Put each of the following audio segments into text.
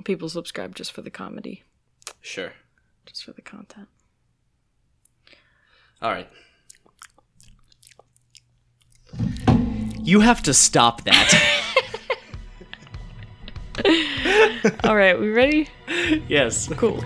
People subscribe just for the comedy. Sure. Just for the content. All right. You have to stop that. All right, we ready? Yes. Cool.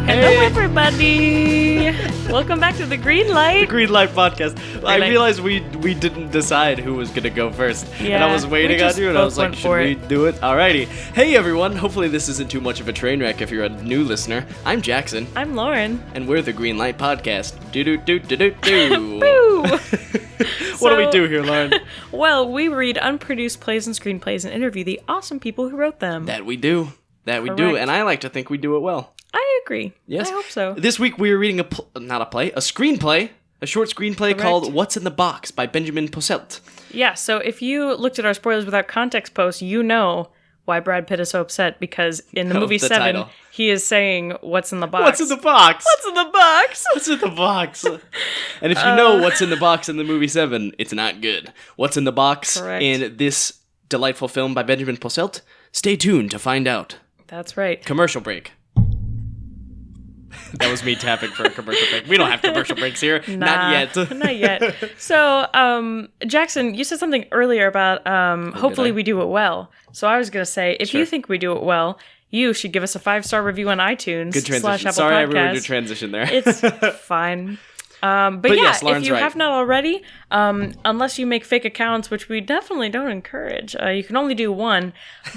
Hello, everybody. Welcome back to the Green Light. The Green Light podcast. I Light. realized we didn't decide who was going to go first. Yeah, and I was waiting we on just you, and I both was like, went should for we it. do it? Alrighty. Hey, everyone. Hopefully this isn't too much of a train wreck if you're a new listener. I'm Jackson, I'm Lauren. and we're the Green Light podcast. Do-do-do-do-do-do. Woo! What do we So- do here, Lauren? Well, we read unproduced plays and screenplays and interview the awesome people who wrote them. That we do. That we do. Correct. And I like to think we do it well. I agree. Yes. I hope so. This week we are reading a screenplay, a short screenplay Correct. called What's in the Box by Benjamin Posselt. Yeah, so if you looked at our spoilers without context post, you know why Brad Pitt is so upset, because in the Of movie the 7, title. he is saying, "What's in the box?" What's in the box? What's in the box? What's in the box? And if you know what's in the box in the movie 7, it's not good. What's in the box Correct. in this delightful film by Benjamin Posselt? Stay tuned to find out. That's right. Commercial break. That was me tapping for a commercial break. We don't have commercial breaks here. Not yet. Not yet. So, Jackson, you said something earlier about hopefully I? we do it well. So I was going to say, if Sure. you think we do it well, you should give us a 5-star review on iTunes Good / transition. Apple Sorry I Podcasts. ruined your transition there. It's fine. But yeah, yes, if Lauren's you right. have not already, unless you make fake accounts, which we definitely don't encourage, you can only do one.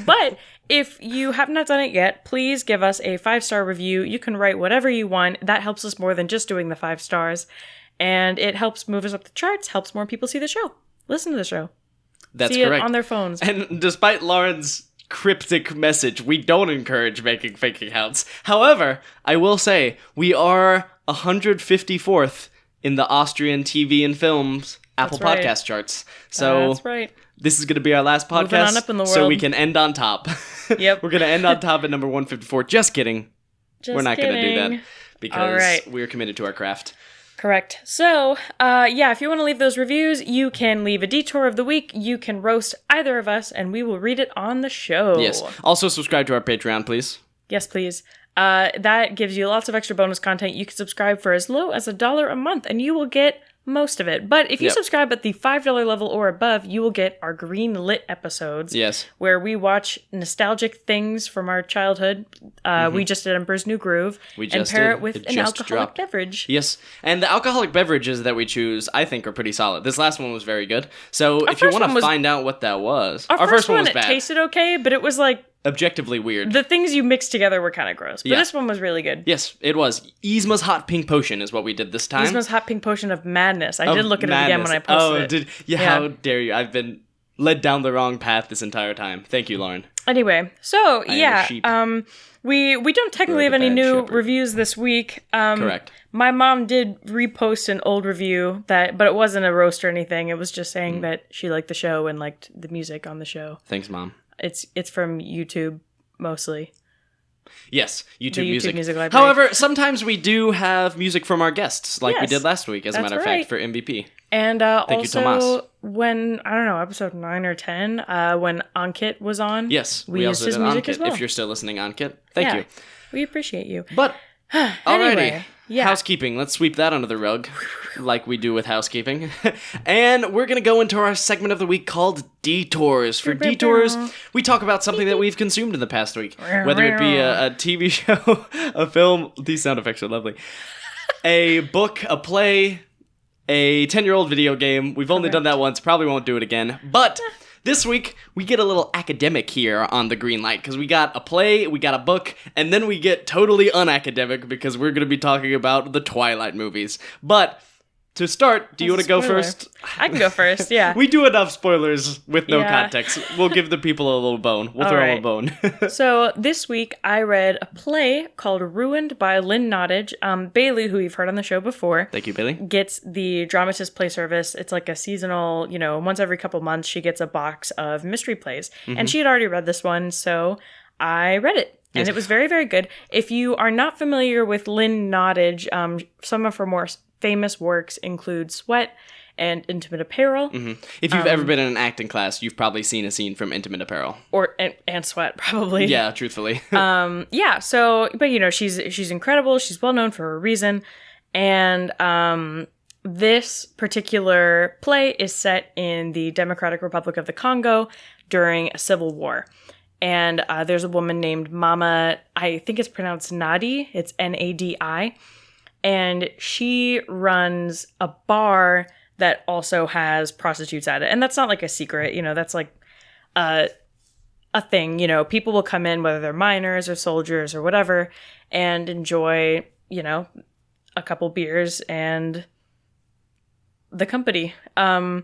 But if you have not done it yet, please give us a 5-star review. You can write whatever you want. That helps us more than just doing the 5 stars. And it helps move us up the charts, helps more people see the show. Listen to the show. That's See correct. it on their phones. And despite Lauren's cryptic message, we don't encourage making fake accounts. However, I will say, we are 154th in the Austrian TV and films Apple That's right. Podcast charts. So That's right. this is going to be our last Moving podcast, on up in the so world. we can end on top. Yep. We're going to end on top at number 154. Just kidding. Just We're not going to do kidding. that because All right. we're committed to our craft. Correct. So, if you want to leave those reviews, you can leave a detour of the week. You can roast either of us, and we will read it on the show. Yes. Also, subscribe to our Patreon, please. Yes, please. That gives you lots of extra bonus content. You can subscribe for as low as $1 a month, and you will get most of it. But if you Yep. subscribe at the $5 level or above, you will get our Green Lit episodes. Yes. Where we watch nostalgic things from our childhood. We just did Emperor's New Groove. We and just pair did. it with It an just alcoholic dropped. beverage. Yes, and the alcoholic beverages that we choose, I think, are pretty solid. This last one was very good. So if you first want one to was- find out what that was, Our first one, was it bad. tasted okay, but it was like Objectively weird. the things you mixed together were kind of gross. But Yeah. this one was really good. Yes, it was. Yzma's Hot Pink Potion is what we did this time. Yzma's Hot Pink Potion of Madness. I Of did look at it again when I madness. posted it. Yeah, how dare you? I've been led down the wrong path this entire time. Thank you, Lauren. Anyway, so am a yeah, sheep. we don't technically You're have like a any bad new shepherd. reviews this week. Correct. My mom did repost an old review but it wasn't a roast or anything. It was just saying that she liked the show and liked the music on the show. Thanks, Mom. It's from YouTube mostly. Yes, YouTube, YouTube music. music library. However, sometimes we do have music from our guests, like we Yes, did last week, as a that's matter of right. fact, for MVP. And you, also, Tomas. when, I don't know, episode 9 or 10, when Ankit was on. Yes, we used also his did music Ankit. as well. If you're still listening, Ankit, thank Yeah, you. We appreciate you. But alrighty, Anyway, yeah. housekeeping. Let's sweep that under the rug, like we do with housekeeping. And we're gonna go into our segment of the week called Detours. For Detours, we talk about something that we've consumed in the past week, whether it be a TV show, a film. These sound effects are lovely. A book, a play, a 10-year-old video game. We've only done that once. Probably won't do it again. But this week, we get a little academic here on the Green Light, because we got a play, we got a book, and then we get totally unacademic, because we're going to be talking about the Twilight movies. But to start, do you want to go Spoiler. first? I can go first, yeah. We do enough spoilers with no Yeah. context. We'll give the people a little bone. We'll All throw right. them a bone. So this week I read a play called Ruined by Lynn Nottage. Bailey, who you've heard on the show before, Thank you, Bailey. gets the Dramatist Play Service. It's like a seasonal, once every couple months she gets a box of mystery plays. And she had already read this one, so I read it. And it was very, very good. If you are not familiar with Lynn Nottage, some of her more famous works include Sweat and Intimate Apparel. If you've ever been in an acting class, you've probably seen a scene from Intimate Apparel. And Sweat, probably. Yeah, truthfully. Yeah, so, but you know, she's incredible. She's well known for a reason. And this particular play is set in the Democratic Republic of the Congo during a civil war. And there's a woman named Mama, I think it's pronounced Nadi. It's Nadi. And she runs a bar that also has prostitutes at it. And that's not like a secret, you know, that's like a thing. You know, people will come in, whether they're minors or soldiers or whatever, and enjoy, you know, a couple beers and the company. There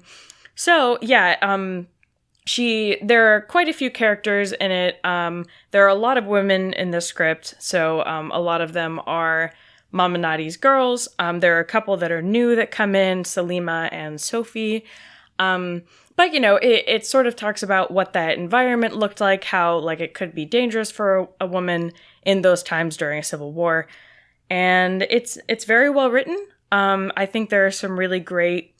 are quite a few characters in it. There are a lot of women in the script, so a lot of them are Mama Nadi's girls. There are a couple that are new that come in, Salima and Sophie. But, you know, it sort of talks about what that environment looked like, how, like, it could be dangerous for a woman in those times during a civil war. And it's very well written. I think there are some really great,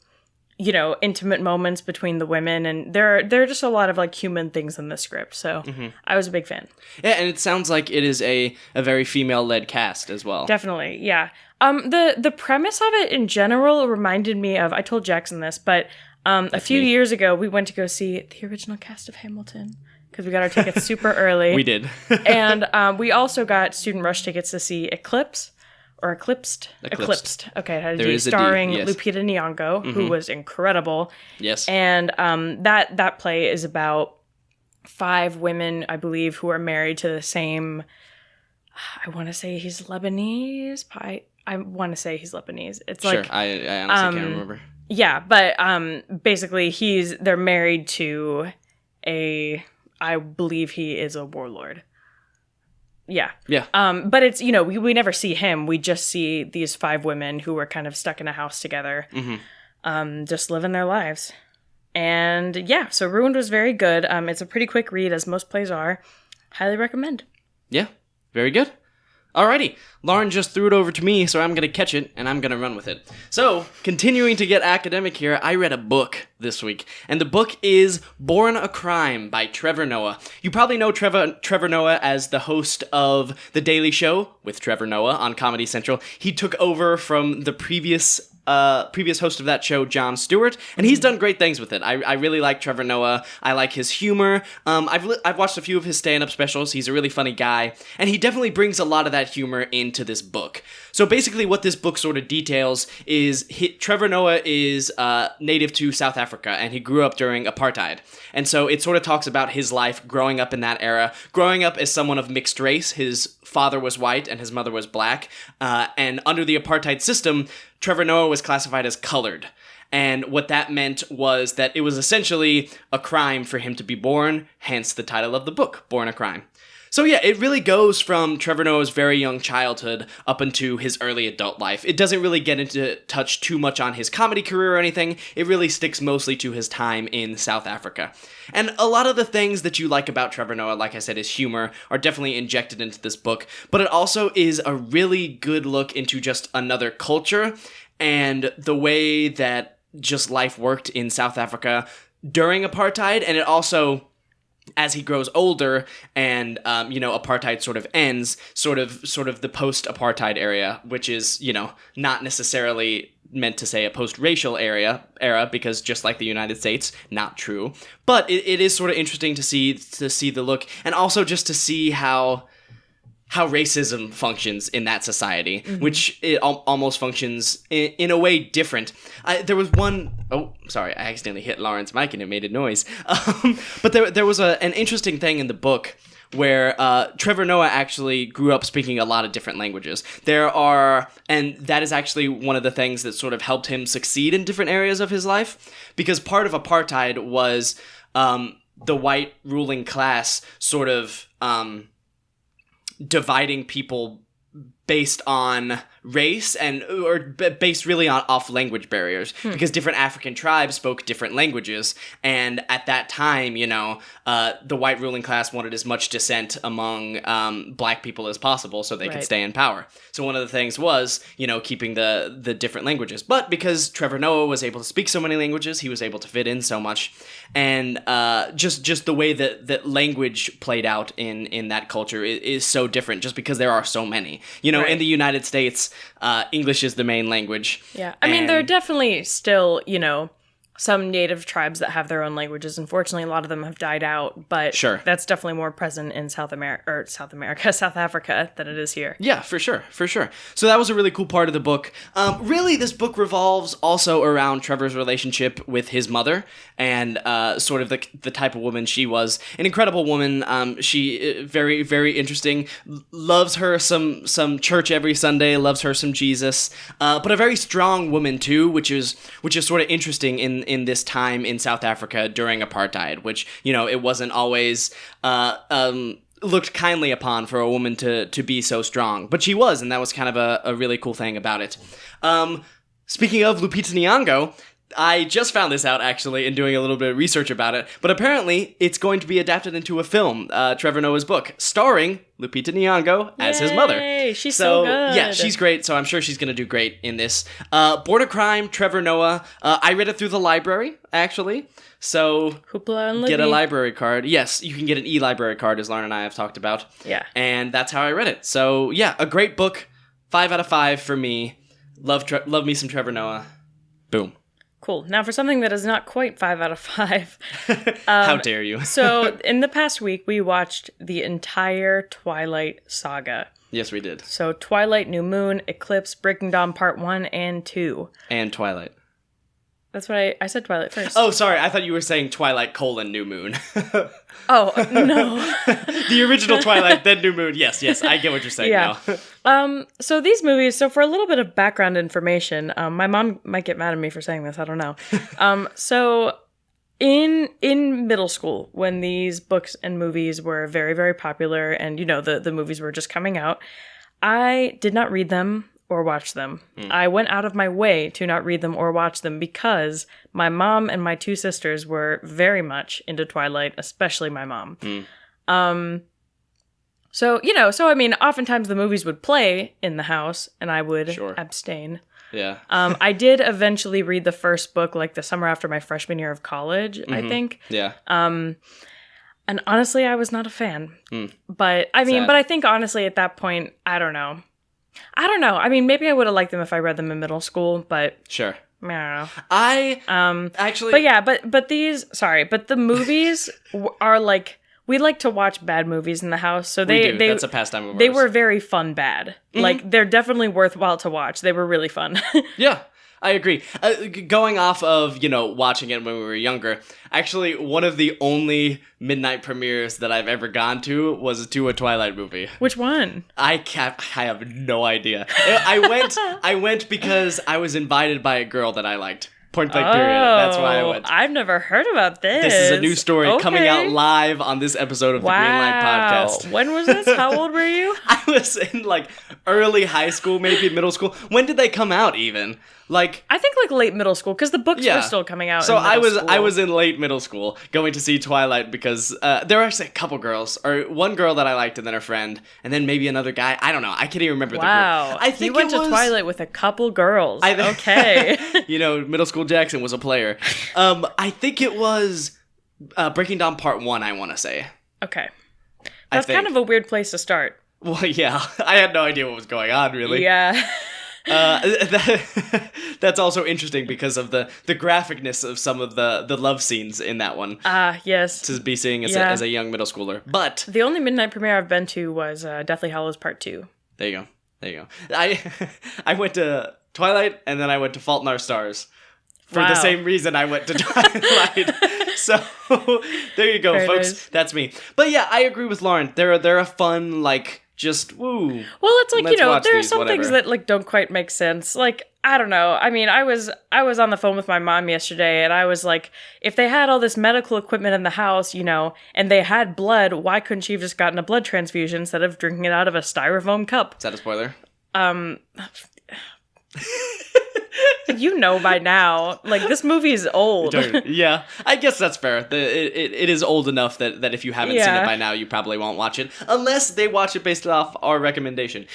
you know, intimate moments between the women, and there are just a lot of like human things in the script. So I was a big fan. Yeah, and it sounds like it is a very female-led cast as well. Definitely, yeah. The premise of it in general reminded me of, I told Jackson this, but a few years ago we went to go see the original cast of Hamilton because we got our tickets super early. We did. And we also got student rush tickets to see Eclipsed. Okay, it had a D, starring Lupita Nyong'o, who was incredible. Yes. And that play is about 5 women, I believe, who are married to the same, I want to say he's Lebanese. I want to say he's Lebanese. It's sure, like, I honestly can't remember. Yeah, but basically they're married to I believe he is a warlord. Yeah. Yeah. But it's, you know, we never see him. We just see these 5 women who were kind of stuck in a house together, just living their lives. And yeah, so Ruined was very good. It's a pretty quick read, as most plays are. Highly recommend. Yeah. Very good. Alrighty. Lauren just threw it over to me, so I'm going to catch it, and I'm going to run with it. So, continuing to get academic here, I read a book this week, and the book is Born a Crime by Trevor Noah. You probably know Trevor Noah as the host of The Daily Show with Trevor Noah on Comedy Central. He took over from the previous host of that show, Jon Stewart, and he's done great things with it. I really like Trevor Noah. I like his humor. I've watched a few of his stand-up specials. He's a really funny guy, and he definitely brings a lot of that humor into this book. So basically what this book sort of details is Trevor Noah is native to South Africa, and he grew up during apartheid. And so it sort of talks about his life growing up in that era, growing up as someone of mixed race. His father was white and his mother was black, and under the apartheid system, Trevor Noah was classified as colored. And what that meant was that it was essentially a crime for him to be born, hence the title of the book, Born a Crime. So yeah, it really goes from Trevor Noah's very young childhood up into his early adult life. It doesn't really get into touch too much on his comedy career or anything. It really sticks mostly to his time in South Africa. And a lot of the things that you like about Trevor Noah, like I said, his humor, are definitely injected into this book. But it also is a really good look into just another culture and the way that just life worked in South Africa during apartheid. And it also, as he grows older and, apartheid sort of ends, sort of the post-apartheid era, which is, not necessarily meant to say a post-racial era, because just like the United States, not true. But it is sort of interesting to see the look, and also just to see how racism functions in that society, which it almost functions in a way different. There was one... Oh, sorry, I accidentally hit Lauren's mic and it made a noise. But there was an interesting thing in the book where Trevor Noah actually grew up speaking a lot of different languages. And that is actually one of the things that sort of helped him succeed in different areas of his life, because part of apartheid was the white ruling class sort of... dividing people based on race based really off language barriers because different African tribes spoke different languages, and at that time, the white ruling class wanted as much dissent among black people as possible so they could stay in power. So one of the things was, keeping the different languages. But because Trevor Noah was able to speak so many languages, he was able to fit in so much, and just the way that language played out in that culture is so different just because there are so many. In the United States, English is the main language. Yeah. I mean, there are definitely still, some native tribes that have their own languages. Unfortunately, a lot of them have died out, but that's definitely more present in South Africa than it is here. Yeah, for sure. So that was a really cool part of the book. Really, this book revolves also around Trevor's relationship with his mother and sort of the type of woman she was. An incredible woman. She very, very interesting. Loves her some church every Sunday. Loves her some Jesus. But a very strong woman too, which is sort of interesting in this time in South Africa during apartheid, which, it wasn't always looked kindly upon for a woman to be so strong. But she was, and that was kind of a really cool thing about it. Speaking of Lupita Nyong'o, I just found this out, actually, in doing a little bit of research about it, but apparently it's going to be adapted into a film, Trevor Noah's book, starring Lupita Nyong'o as his mother. She's so good. Yeah, she's great, so I'm sure she's going to do great in this. Born a Crime, Trevor Noah. I read it through the library, actually, so get a library card. Yes, you can get an e-library card, as Lauren and I have talked about. Yeah. And that's how I read it. So, yeah, a great book. 5 out of 5 for me. Love me some Trevor Noah. Boom. Cool. Now, for something that is not quite 5 out of 5. How dare you? So, in the past week, we watched the entire Twilight saga. Yes, we did. So, Twilight, New Moon, Eclipse, Breaking Dawn Part 1 and 2. And Twilight. That's what I said Twilight first. Oh, sorry. I thought you were saying Twilight : New Moon. Oh, no. The original Twilight, then New Moon. Yes, I get what you're saying now. So these movies, for a little bit of background information, my mom might get mad at me for saying this, I don't know. So in middle school, when these books and movies were very, very popular and, the movies were just coming out, I did not read them or watch them. I went out of my way to not read them or watch them because my mom and my 2 sisters were very much into Twilight, especially my mom. So I mean, oftentimes the movies would play in the house and I would abstain. Yeah. I did eventually read the first book like the summer after my freshman year of college, I think. Yeah. And honestly, I was not a fan. But I mean, but I think honestly at that point, I don't know. I mean, maybe I would have liked them if I read them in middle school, but sure. I don't know. Actually, but yeah, but the movies are like, we like to watch bad movies in the house, so that's a pastime of ours. They were very fun bad. Like, they're definitely worthwhile to watch. They were really fun. Yeah. I agree. Going off of, watching it when we were younger, actually, one of the only midnight premieres that I've ever gone to was to a Twilight movie. Which one? I have no idea. I went because I was invited by a girl that I liked. Point blank period. That's why I went. I've never heard about this. This is a new story coming out live on this episode of the Greenlight Podcast. When was this? How old were you? I was in early high school, maybe middle school. When did they come out even? I think late middle school because the books were still coming out. So in middle school. I was in late middle school going to see Twilight because there were actually a couple girls, or one girl that I liked and then her friend, and then maybe another guy. I don't know. I can't even remember the group. I think you went to Twilight with a couple girls. Okay. Middle school Jackson was a player. I think it was Breaking Dawn Part 1, I want to say. Okay. That's kind of a weird place to start. Well, yeah. I had no idea what was going on, really. Yeah. That's also interesting because of the graphicness of some of the love scenes in that one. Yes. To be seeing as a young middle schooler. But the only midnight premiere I've been to was Deathly Hallows Part 2. There you go. I went to Twilight and then I went to Fault in Our Stars. For the same reason I went to Twilight. So, there you go, Very folks. nice. That's me. But yeah, I agree with Lauren. They're a fun, just, woo. Well, it's there are some things that, don't quite make sense. I don't know. I mean, I was on the phone with my mom yesterday, and I was like, if they had all this medical equipment in the house, and they had blood, why couldn't she have just gotten a blood transfusion instead of drinking it out of a styrofoam cup? Is that a spoiler? You know by now, like, this movie is old. Yeah, I guess that's fair. It is old enough that if you haven't seen it by now, you probably won't watch it, unless they watch it based off our recommendation.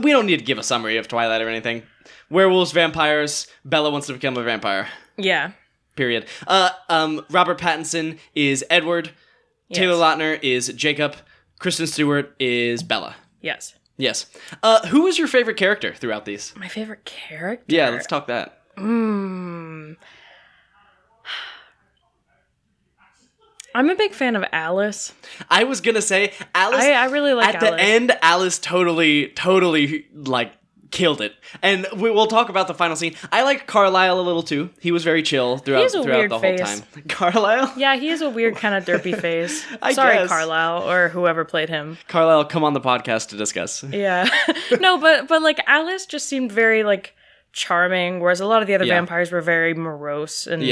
We don't need to give a summary of Twilight or anything. Werewolves, vampires, Bella wants to become a vampire. Yeah. Period. Robert Pattinson is Edward. Yes. Taylor Lautner is Jacob. Kristen Stewart is Bella. Yes. Yes. Who was your favorite character throughout these? My favorite character? Yeah, let's talk that. I'm a big fan of Alice. I was gonna say Alice. I really like Alice. Alice. At the end, Alice totally like killed it. And we'll talk about the final scene. I like Carlisle a little too. He was very chill throughout the whole time. Carlisle? Yeah, he has a weird kind of derpy face. I Sorry, guess. Carlisle, or whoever played him. Carlisle, come on the podcast to discuss. Yeah. No, but like Alice just seemed very like charming, whereas a lot of the other vampires were very morose and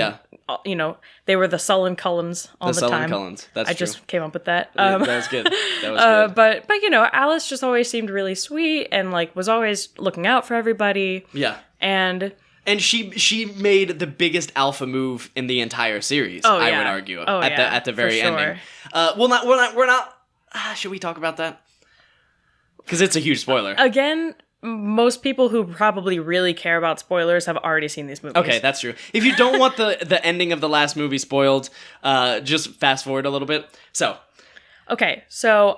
you know, they were the sullen Cullens all the time. The sullen Cullens. That's I true. just came up with that. That was good. That was good. But you know, Alice just always seemed really sweet and like was always looking out for everybody. Yeah. And she made the biggest alpha move in the entire series. I would argue at at the very sure. ending. We're not. Should we talk about that? Because it's a huge spoiler. Again, most people who probably really care about spoilers have already seen these movies. Okay, that's true. If you don't want the ending of the last movie spoiled, just fast forward a little bit. So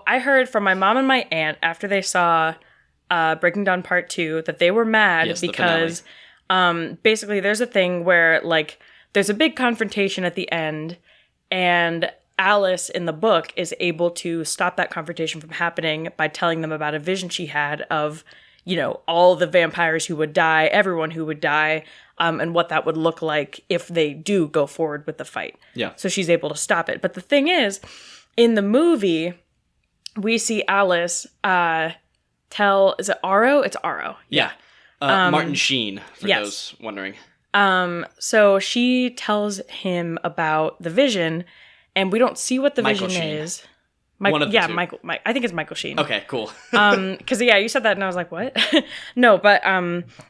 I heard from my mom and my aunt after they saw Breaking Dawn Part 2 that they were mad because basically there's a thing where like there's a big confrontation at the end and Alice in the book is able to stop that confrontation from happening by telling them about a vision she had of, you know, all the vampires who would die, everyone who would die, and what that would look like if they do go forward with the fight. Yeah. So she's able to stop it. But the thing is, in the movie, we see Alice tell, is it Aro? It's Aro. Yeah. Martin Sheen, for those wondering. So she tells him about the vision, and we don't see what the Michael vision Sheen. is. One of the two. Michael. I think it's Michael Sheen. Okay, cool. Because you said that, and I was like, what? No, but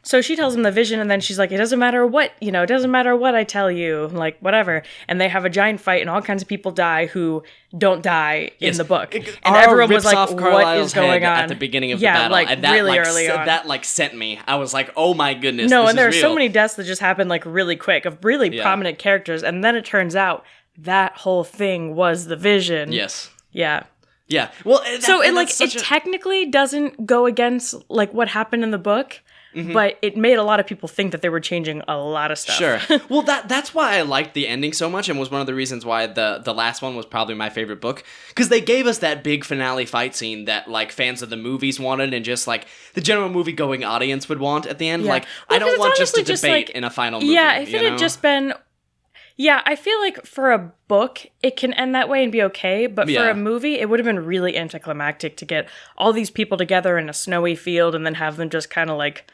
so she tells him the vision, and then she's like, it doesn't matter what, you know, it doesn't matter what I tell you, like whatever. And they have a giant fight, and all kinds of people die who don't die in the book, and everyone was like, what is going on at the beginning of the battle? Like and that, really like, early on. That like sent me. I was like, oh my goodness. No, this and there are is so real. many deaths that just happened like really quick of really prominent characters, and then it turns out that whole thing was the vision. Yes. Yeah. Yeah. Well, it technically doesn't go against like what happened in the book, but it made a lot of people think that they were changing a lot of stuff. Sure. Well, that's why I liked the ending so much, and was one of the reasons why the last one was probably my favorite book, because they gave us that big finale fight scene that like fans of the movies wanted, and just like the general movie going audience would want at the end. Yeah. Like, well, I don't want just a just debate like, in a final movie. Yeah, if it had just been. Yeah, I feel like for a book, it can end that way and be okay, but for a movie, it would have been really anticlimactic to get all these people together in a snowy field and then have them just kind of like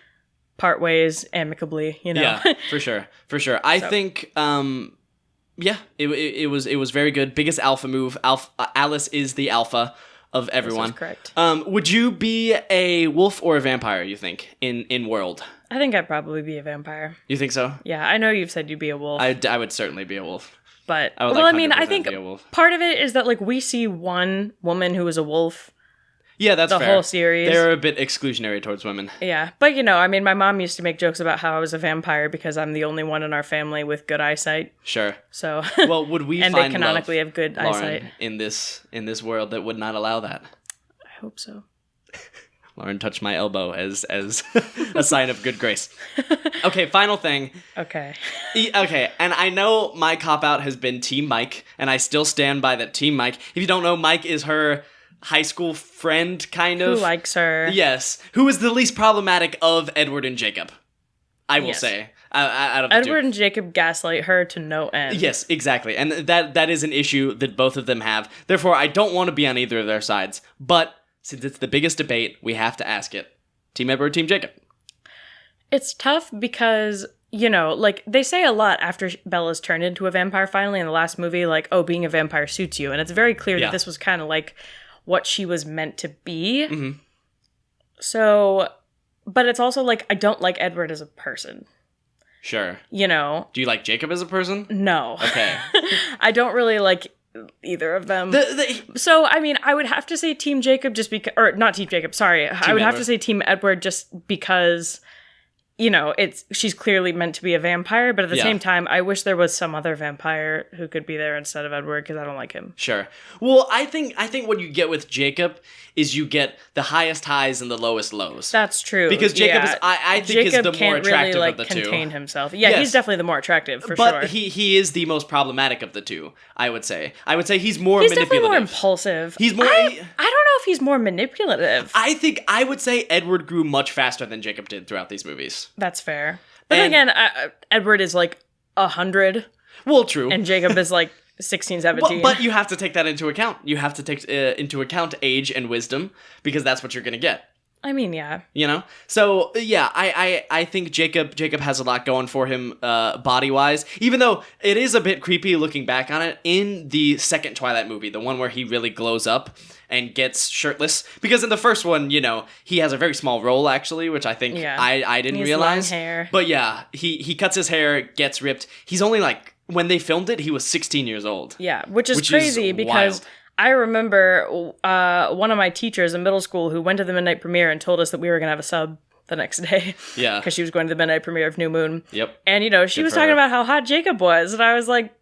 part ways amicably, you know? Yeah, for sure. I think, it was very good. Biggest alpha move. Alice is the alpha of everyone. This is correct. Would you be a wolf or a vampire, you think, in world? I think I'd probably be a vampire. You think so? Yeah, I know you've said you'd be a wolf. I would certainly be a wolf. But, I think part of it is that, like, we see one woman who is a wolf. Yeah, that's fair. The whole series. They're a bit exclusionary towards women. Yeah, but, you know, I mean, my mom used to make jokes about how I was a vampire because I'm the only one in our family with good eyesight. Sure. So. Well, would we and find they canonically have good eyesight in this world that would not allow that? I hope so. Lauren touched my elbow as a sign of good grace. Okay, final thing. Okay. Okay, and I know my cop-out has been Team Mike, and I still stand by that Team Mike. If you don't know, Mike is her high school friend, kind of. Who likes her. Yes. Who is the least problematic of Edward and Jacob, I will say. Out of the Edward two. and Jacob gaslight her to no end. Yes, exactly. And that is an issue that both of them have. Therefore, I don't want to be on either of their sides. But since it's the biggest debate, we have to ask it. Team Edward, Team Jacob. It's tough because, you know, like, they say a lot after Bella's turned into a vampire finally in the last movie, like, oh, being a vampire suits you. And it's very clear that this was kind of like what she was meant to be. Mm-hmm. So but it's also like, I don't like Edward as a person. Sure. You know? Do you like Jacob as a person? No. Okay. I don't really like either of them. So, I mean, I would have to say Team Jacob just because, or not Team Jacob, sorry. I would have to say Team Edward just because, you know, she's clearly meant to be a vampire, but at the same time, I wish there was some other vampire who could be there instead of Edward because I don't like him. Sure. Well, I think what you get with Jacob is you get the highest highs and the lowest lows. That's true. Because Jacob is, I think, Jacob is the more attractive really, like, of the two. contain himself. Yeah, he's definitely the more attractive, for sure. But he is the most problematic of the two, I would say. I would say he's more manipulative. He's definitely more impulsive. He's more... I don't know if he's more manipulative. I would say Edward grew much faster than Jacob did throughout these movies. That's fair. But then again, Edward is like 100. Well, true. And Jacob is like 16, 17. But you have to take that into account. You have to take into account age and wisdom, because that's what you're going to get. I mean, yeah. You know? So, yeah, I think Jacob has a lot going for him body-wise, even though it is a bit creepy looking back on it in the second Twilight movie, the one where he really glows up and gets shirtless. Because in the first one, you know, he has a very small role, actually, which I think I didn't realize. Long hair. But yeah, he cuts his hair, gets ripped. He's only like, when they filmed it, he was 16 years old. Yeah, which is crazy because... Wild. I remember one of my teachers in middle school who went to the midnight premiere and told us that we were going to have a sub the next day. Yeah. Because she was going to the midnight premiere of New Moon. Yep. And, you know, she was talking about how hot Jacob was. And I was like,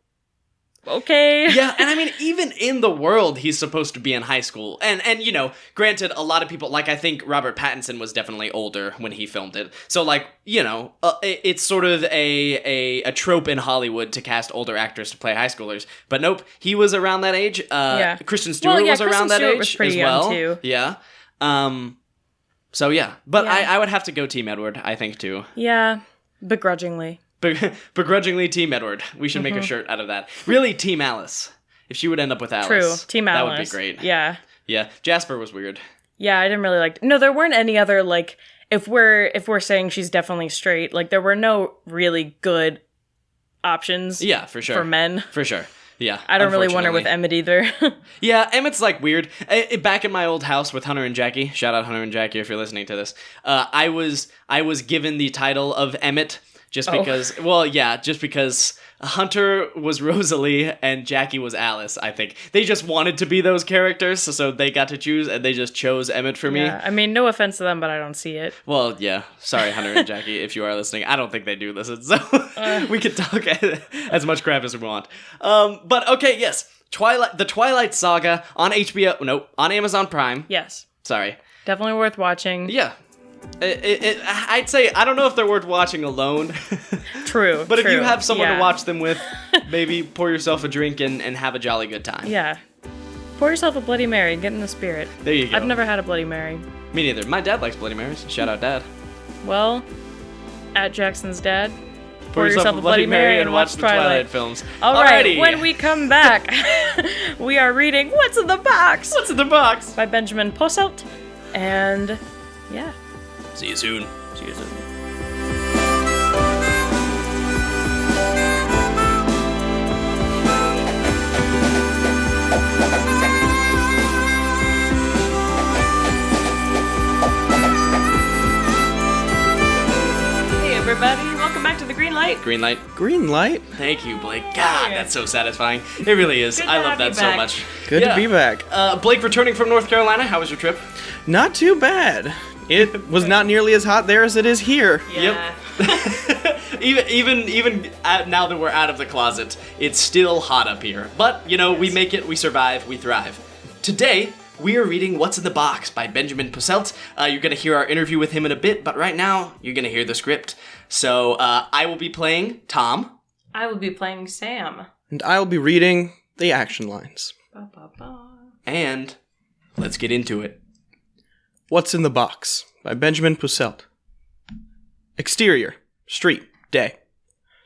okay. Yeah, and I mean, even in the world, he's supposed to be in high school. And you know, granted, a lot of people, like, I think Robert Pattinson was definitely older when he filmed it. So, like, you know, it's sort of a trope in Hollywood to cast older actors to play high schoolers. But nope, he was around that age. Kristen Stewart was around that age was pretty as well. Young too. Yeah. So, yeah. But I would have to go Team Edward, I think, too. Yeah, begrudgingly. Begrudgingly Team Edward. We should make a shirt out of that. Really, Team Alice. If she would end up with Alice. True, Team Alice. That would be great. Yeah. Yeah. Jasper was weird. Yeah, I didn't really like... No, there weren't any other, like... If we're saying she's definitely straight, like, there were no really good options. Yeah, for sure. For men. For sure. Yeah. I don't really want her with Emmett either. Yeah, Emmett's, like, weird. Back in my old house with Hunter and Jackie, shout out Hunter and Jackie if you're listening to this, I was given the title of Emmett just because Hunter was Rosalie and Jackie was Alice, I think. They just wanted to be those characters, so they got to choose, and they just chose Emmett for me. Yeah, I mean, no offense to them, but I don't see it. Well, yeah. Sorry, Hunter and Jackie, if you are listening. I don't think they do listen, so we can talk as much crap as we want. But, okay, yes. The Twilight Saga on on Amazon Prime. Yes. Sorry. Definitely worth watching. Yeah. I'd say, I don't know if they're worth watching alone. True. But if you have someone to watch them with, maybe pour yourself a drink and have a jolly good time. Yeah. Pour yourself a Bloody Mary, get in the spirit. There you go. I've never had a Bloody Mary. Me neither. My dad likes Bloody Marys. Shout out, Dad. Well, at Jackson's dad, pour yourself a Bloody Mary and watch the Twilight films. Alright, when we come back, we are reading What's in the Box? What's in the Box? By Benjamin Posselt. And, yeah. See you soon. See you soon. Hey everybody, welcome back to the Green Light. Green Light. Green Light? Thank you, Blake. God, that's so satisfying. It really is. I love that so much. Good to be back. Blake, returning from North Carolina, how was your trip? Not too bad. It was not nearly as hot there as it is here. Yeah. Yep. even now that we're out of the closet, it's still hot up here. But, you know, we make it, we survive, we thrive. Today, we are reading What's in the Box by Benjamin Posselt. You're going to hear our interview with him in a bit, but right now, you're going to hear the script. So, I will be playing Tom. I will be playing Sam. And I'll be reading the action lines. Ba, ba, ba. And let's get into it. What's in the Box by Benjamin Posselt. Exterior, street, day.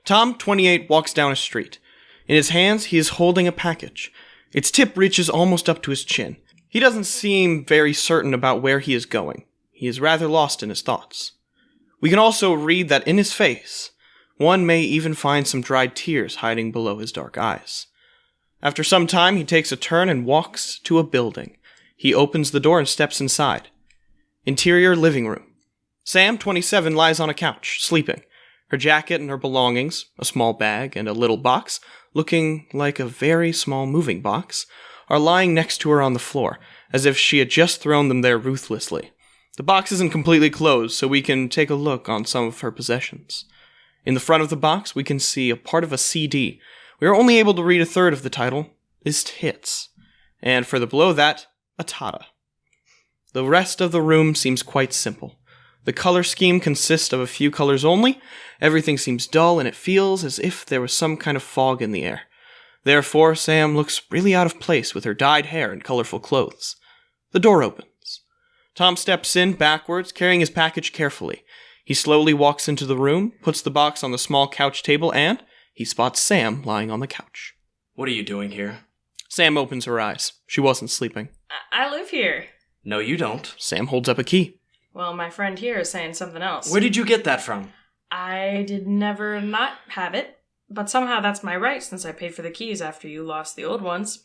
Tom, 28, walks down a street. In his hands, he is holding a package. Its tip reaches almost up to his chin. He doesn't seem very certain about where he is going. He is rather lost in his thoughts. We can also read that in his face, one may even find some dried tears hiding below his dark eyes. After some time, he takes a turn and walks to a building. He opens the door and steps inside. Interior living room. Sam, 27, lies on a couch, sleeping. Her jacket and her belongings, a small bag and a little box, looking like a very small moving box, are lying next to her on the floor, as if she had just thrown them there ruthlessly. The box isn't completely closed, so we can take a look on some of her possessions. In the front of the box, we can see a part of a CD. We are only able to read a third of the title, is Tits. And further below that, a Tata. The rest of the room seems quite simple. The color scheme consists of a few colors only. Everything seems dull, and it feels as if there was some kind of fog in the air. Therefore, Sam looks really out of place with her dyed hair and colorful clothes. The door opens. Tom steps in backwards, carrying his package carefully. He slowly walks into the room, puts the box on the small couch table, and he spots Sam lying on the couch. What are you doing here? Sam opens her eyes. She wasn't sleeping. I live here. No, you don't. Sam holds up a key. Well, my friend here is saying something else. Where did you get that from? I did never not have it, but somehow that's my right since I paid for the keys after you lost the old ones.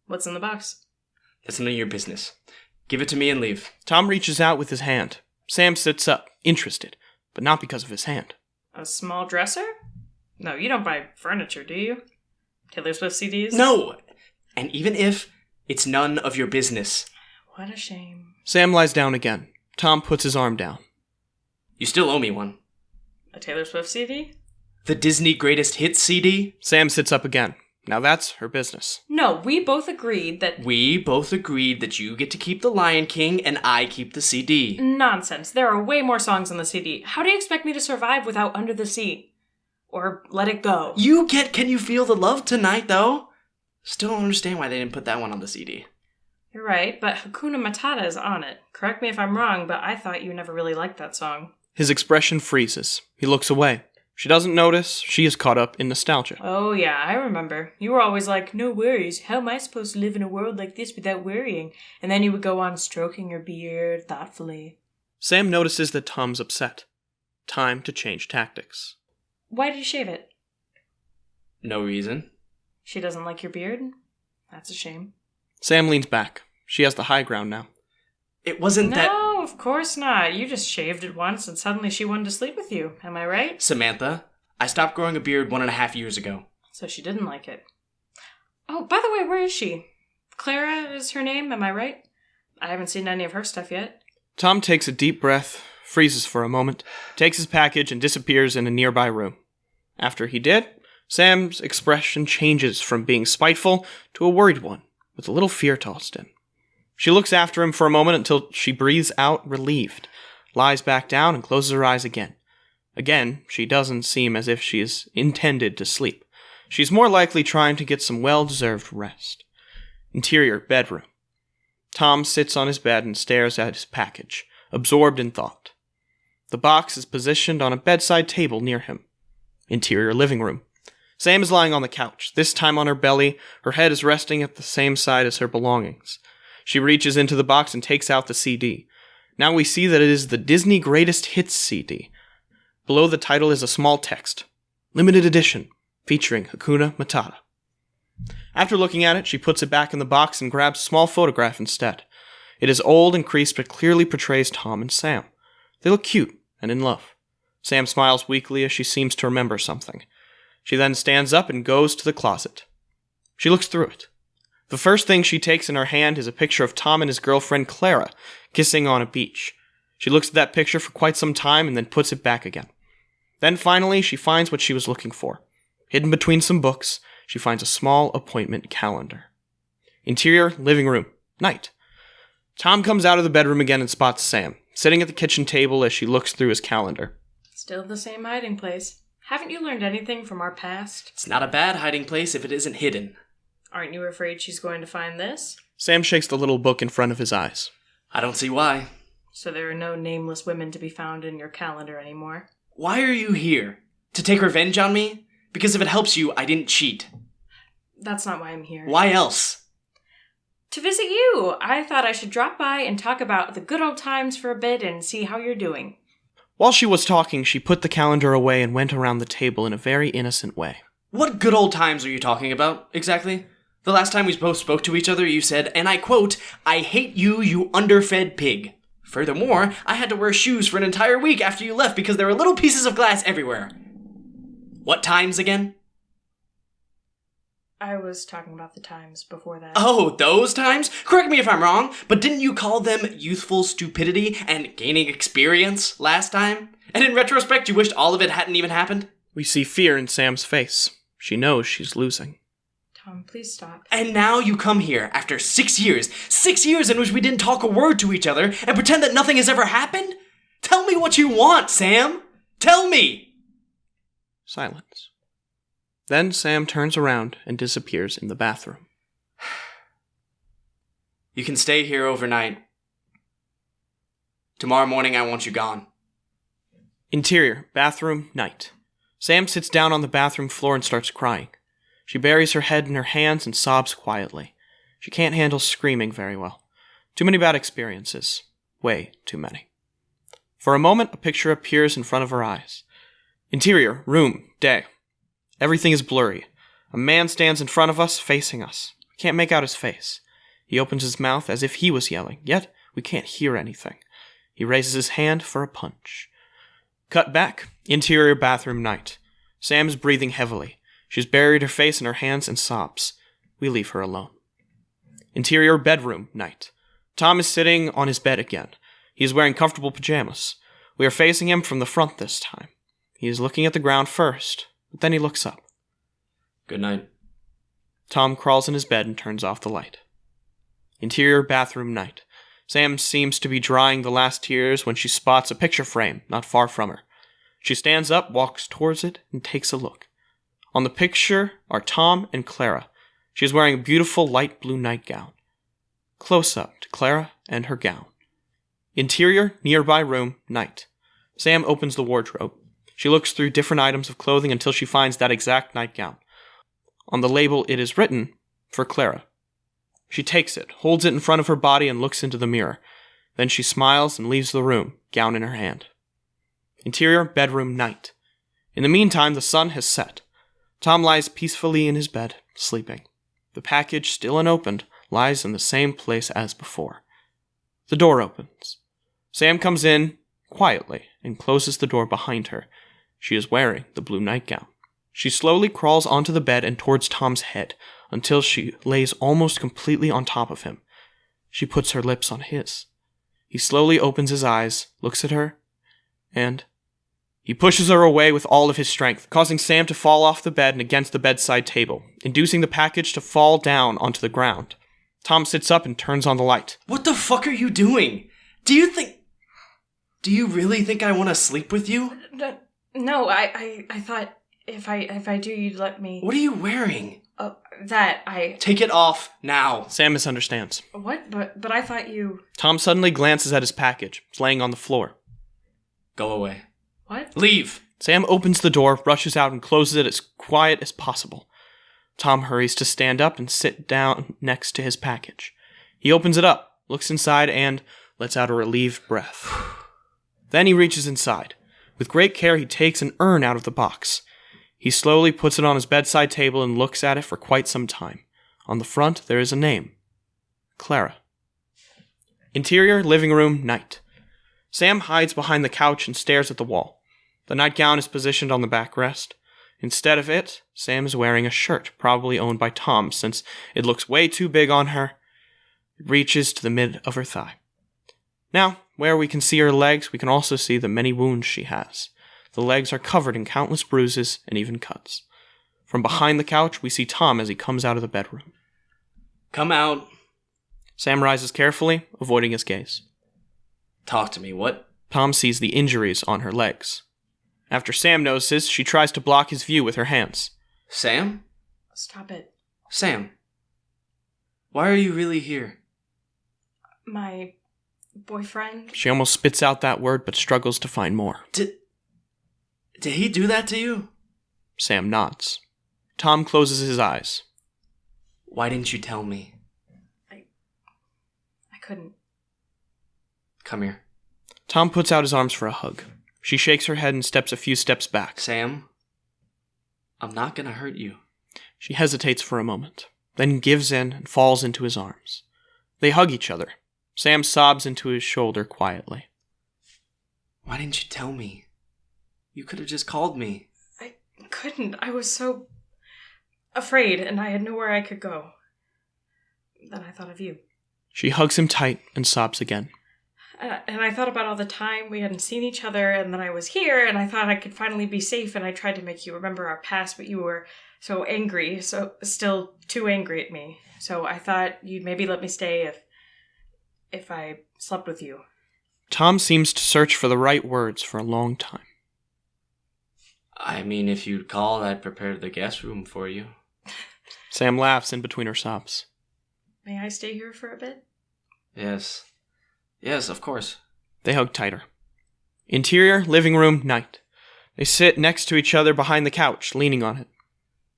What's in the box? That's none of your business. Give it to me and leave. Tom reaches out with his hand. Sam sits up, interested, but not because of his hand. A small dresser? No, you don't buy furniture, do you? Taylor Swift CDs? No! And even if, it's none of your business. What a shame. Sam lies down again. Tom puts his arm down. You still owe me one. A Taylor Swift CD? The Disney Greatest Hits CD? Sam sits up again. Now that's her business. No, we both agreed that... We both agreed that you get to keep The Lion King and I keep the CD. Nonsense. There are way more songs on the CD. How do you expect me to survive without Under the Sea? Or Let It Go? You get Can You Feel the Love Tonight, though? Still don't understand why they didn't put that one on the CD. You're right, but Hakuna Matata is on it. Correct me if I'm wrong, but I thought you never really liked that song. His expression freezes. He looks away. She doesn't notice. She is caught up in nostalgia. Oh yeah, I remember. You were always like, no worries, how am I supposed to live in a world like this without worrying? And then you would go on stroking your beard thoughtfully. Sam notices that Tom's upset. Time to change tactics. Why did you shave it? No reason. She doesn't like your beard? That's a shame. Sam leans back. She has the high ground now. It wasn't that... No, of course not. You just shaved it once and suddenly she wanted to sleep with you. Am I right? Samantha, I stopped growing a beard 1.5 years ago. So she didn't like it. Oh, by the way, where is she? Clara is her name, am I right? I haven't seen any of her stuff yet. Tom takes a deep breath, freezes for a moment, takes his package and disappears in a nearby room. After he did, Sam's expression changes from being spiteful to a worried one, with a little fear tossed in. She looks after him for a moment until she breathes out relieved, lies back down and closes her eyes again. Again, she doesn't seem as if she is intended to sleep. She's more likely trying to get some well-deserved rest. Interior bedroom. Tom sits on his bed and stares at his package, absorbed in thought. The box is positioned on a bedside table near him. Interior living room. Sam is lying on the couch, this time on her belly. Her head is resting at the same side as her belongings. She reaches into the box and takes out the CD. Now we see that it is the Disney Greatest Hits CD. Below the title is a small text. Limited edition, featuring Hakuna Matata. After looking at it, she puts it back in the box and grabs a small photograph instead. It is old and creased, but clearly portrays Tom and Sam. They look cute and in love. Sam smiles weakly as she seems to remember something. She then stands up and goes to the closet. She looks through it. The first thing she takes in her hand is a picture of Tom and his girlfriend Clara kissing on a beach. She looks at that picture for quite some time and then puts it back again. Then finally, she finds what she was looking for. Hidden between some books, she finds a small appointment calendar. Interior, living room, night. Tom comes out of the bedroom again and spots Sam, sitting at the kitchen table as she looks through his calendar. Still the same hiding place. Haven't you learned anything from our past? It's not a bad hiding place if it isn't hidden. Aren't you afraid she's going to find this? Sam shakes the little book in front of his eyes. I don't see why. So there are no nameless women to be found in your calendar anymore? Why are you here? To take revenge on me? Because if it helps you, I didn't cheat. That's not why I'm here. Why else? To visit you! I thought I should drop by and talk about the good old times for a bit and see how you're doing. While she was talking, she put the calendar away and went around the table in a very innocent way. What good old times are you talking about, exactly? The last time we both spoke to each other, you said, and I quote, "I hate you, you underfed pig." Furthermore, I had to wear shoes for an entire week after you left because there were little pieces of glass everywhere. What times again? I was talking about the times before that. Oh, those times? Correct me if I'm wrong, but didn't you call them youthful stupidity and gaining experience last time? And in retrospect, you wished all of it hadn't even happened? We see fear in Sam's face. She knows she's losing. Tom, please stop. And now you come here after 6 years. 6 years in which we didn't talk a word to each other and pretend that nothing has ever happened? Tell me what you want, Sam! Tell me! Silence. Then Sam turns around and disappears in the bathroom. You can stay here overnight. Tomorrow morning I want you gone. Interior, bathroom, night. Sam sits down on the bathroom floor and starts crying. She buries her head in her hands and sobs quietly. She can't handle screaming very well. Too many bad experiences. Way too many. For a moment, a picture appears in front of her eyes. Interior, room, day. Everything is blurry. A man stands in front of us, facing us. We can't make out his face. He opens his mouth as if he was yelling, yet we can't hear anything. He raises his hand for a punch. Cut back. Interior bathroom, night. Sam is breathing heavily. She's buried her face in her hands and sobs. We leave her alone. Interior bedroom, night. Tom is sitting on his bed again. He is wearing comfortable pajamas. We are facing him from the front this time. He is looking at the ground first, but then he looks up. Good night. Tom crawls in his bed and turns off the light. Interior bathroom, night. Sam seems to be drying the last tears when she spots a picture frame not far from her. She stands up, walks towards it, and takes a look. On the picture are Tom and Clara. She is wearing a beautiful light blue nightgown. Close up to Clara and her gown. Interior, nearby room, night. Sam opens the wardrobe. She looks through different items of clothing until she finds that exact nightgown. On the label, it is written, for Clara. She takes it, holds it in front of her body, and looks into the mirror. Then she smiles and leaves the room, gown in her hand. Interior, bedroom, night. In the meantime, the sun has set. Tom lies peacefully in his bed, sleeping. The package, still unopened, lies in the same place as before. The door opens. Sam comes in quietly and closes the door behind her. She is wearing the blue nightgown. She slowly crawls onto the bed and towards Tom's head until she lays almost completely on top of him. She puts her lips on his. He slowly opens his eyes, looks at her, and he pushes her away with all of his strength, causing Sam to fall off the bed and against the bedside table, inducing the package to fall down onto the ground. Tom sits up and turns on the light. What the fuck are you doing? Do you really think I want to sleep with you? No, I thought if I do, you'd let me. What are you wearing? Take it off now. Sam misunderstands. What? But I thought you. Tom suddenly glances at his package. It's laying on the floor. Go away. What? Leave. Sam opens the door, rushes out, and closes it as quiet as possible. Tom hurries to stand up and sit down next to his package. He opens it up, looks inside, and lets out a relieved breath. Then he reaches inside. With great care, he takes an urn out of the box. He slowly puts it on his bedside table and looks at it for quite some time. On the front, there is a name. Clara. Interior, living room, night. Sam hides behind the couch and stares at the wall. The nightgown is positioned on the backrest. Instead of it, Sam is wearing a shirt, probably owned by Tom, since it looks way too big on her. It reaches to the mid of her thigh. Now, where we can see her legs, we can also see the many wounds she has. The legs are covered in countless bruises and even cuts. From behind the couch, we see Tom as he comes out of the bedroom. Come out. Sam rises carefully, avoiding his gaze. Talk to me, what? Tom sees the injuries on her legs. After Sam notices, she tries to block his view with her hands. Sam? Stop it. Sam. Why are you really here? My boyfriend? She almost spits out that word, but struggles to find more. Did he do that to you? Sam nods. Tom closes his eyes. Why didn't you tell me? I couldn't. Come here. Tom puts out his arms for a hug. She shakes her head and steps a few steps back. Sam, I'm not gonna hurt you. She hesitates for a moment, then gives in and falls into his arms. They hug each other. Sam sobs into his shoulder quietly. Why didn't you tell me? You could have just called me. I couldn't. I was so afraid, and I had nowhere I could go. Then I thought of you. She hugs him tight and sobs again. And I thought about all the time we hadn't seen each other, and then I was here, and I thought I could finally be safe, and I tried to make you remember our past, but you were so angry, so still too angry at me. So I thought you'd maybe let me stay if I slept with you. Tom seems to search for the right words for a long time. I mean, if you'd called, I'd prepare the guest room for you. Sam laughs in between her sobs. May I stay here for a bit? Yes. Yes, of course. They hug tighter. Interior, living room, night. They sit next to each other behind the couch, leaning on it.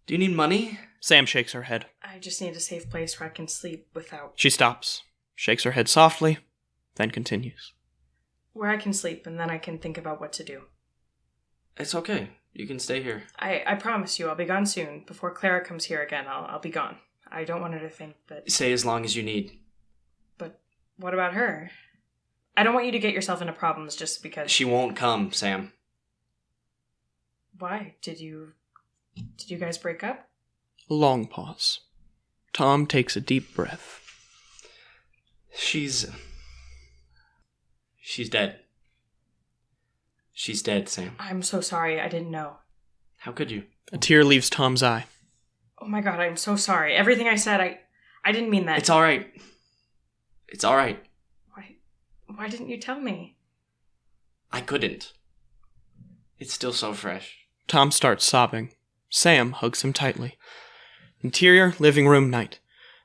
Do you need money? Sam shakes her head. I just need a safe place where I can sleep without... She stops, shakes her head softly, then continues. Where I can sleep, and then I can think about what to do. It's okay. You can stay here. I promise you, I'll be gone soon. Before Clara comes here again, I'll be gone. I don't want her to think that... Stay as long as you need. But what about her? I don't want you to get yourself into problems just because... She won't come, Sam. Why? Did you guys break up? A long pause. Tom takes a deep breath. She's dead. She's dead, Sam. I'm so sorry. I didn't know. How could you? A tear leaves Tom's eye. Oh my god, I'm so sorry. Everything I said, I didn't mean that. It's all right. It's all right. Why didn't you tell me? I couldn't. It's still so fresh. Tom starts sobbing. Sam hugs him tightly. Interior, living room, night.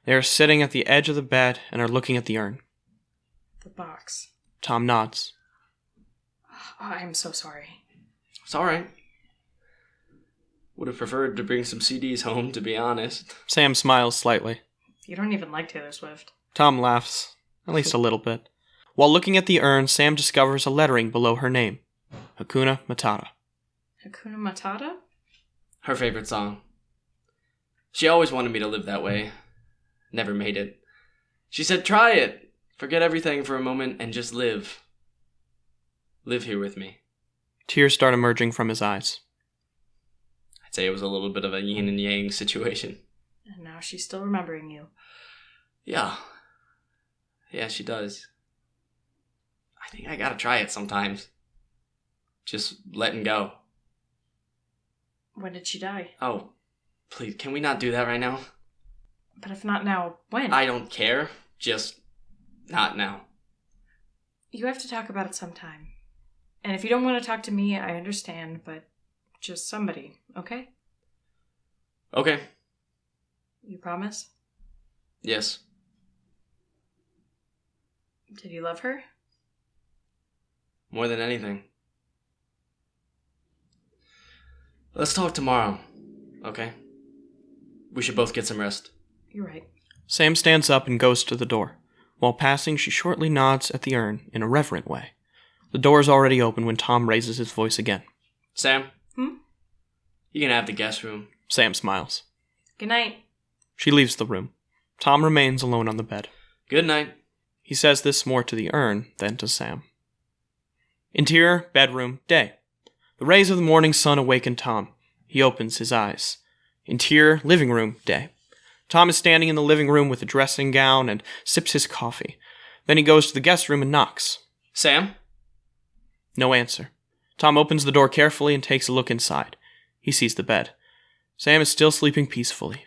They are sitting at the edge of the bed and are looking at the urn. The box. Tom nods. Oh, I'm so sorry. It's all right. Would have preferred to bring some CDs home, to be honest. Sam smiles slightly. You don't even like Taylor Swift. Tom laughs, at least a little bit. While looking at the urn, Sam discovers a lettering below her name. Hakuna Matata. Hakuna Matata? Her favorite song. She always wanted me to live that way. Never made it. She said, try it. Forget everything for a moment and just live. Live here with me. Tears start emerging from his eyes. I'd say it was a little bit of a yin and yang situation. And now she's still remembering you. Yeah. Yeah, she does. I think I gotta try it sometimes. Just letting go. When did she die? Oh, please, can we not do that right now? But if not now, when? I don't care. Just not now. You have to talk about it sometime. And if you don't want to talk to me, I understand, but just somebody, okay? Okay. You promise? Yes. Did you love her? More than anything. Let's talk tomorrow, okay? We should both get some rest. You're right. Sam stands up and goes to the door. While passing, she shortly nods at the urn in a reverent way. The door is already open when Tom raises his voice again. Sam? Hmm? You can have the guest room. Sam smiles. Good night. She leaves the room. Tom remains alone on the bed. Good night. He says this more to the urn than to Sam. Interior, bedroom, day. The rays of the morning sun awaken Tom. He opens his eyes. Interior, living room, day. Tom is standing in the living room with a dressing gown and sips his coffee. Then he goes to the guest room and knocks. Sam? No answer. Tom opens the door carefully and takes a look inside. He sees the bed. Sam is still sleeping peacefully.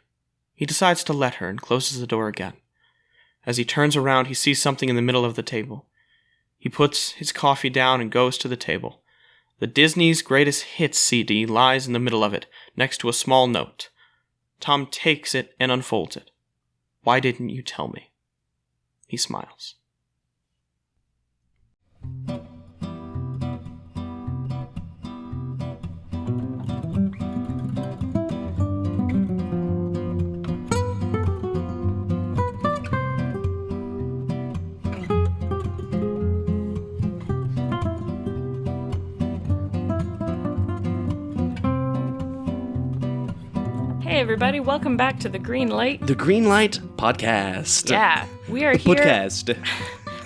He decides to let her and closes the door again. As he turns around, he sees something in the middle of the table. He puts his coffee down and goes to the table. The Disney's Greatest Hits CD lies in the middle of it, next to a small note. Tom takes it and unfolds it. Why didn't you tell me? He smiles. Hey everybody, welcome back to The Green Light. The Green Light Podcast. Yeah, we are The here. podcast.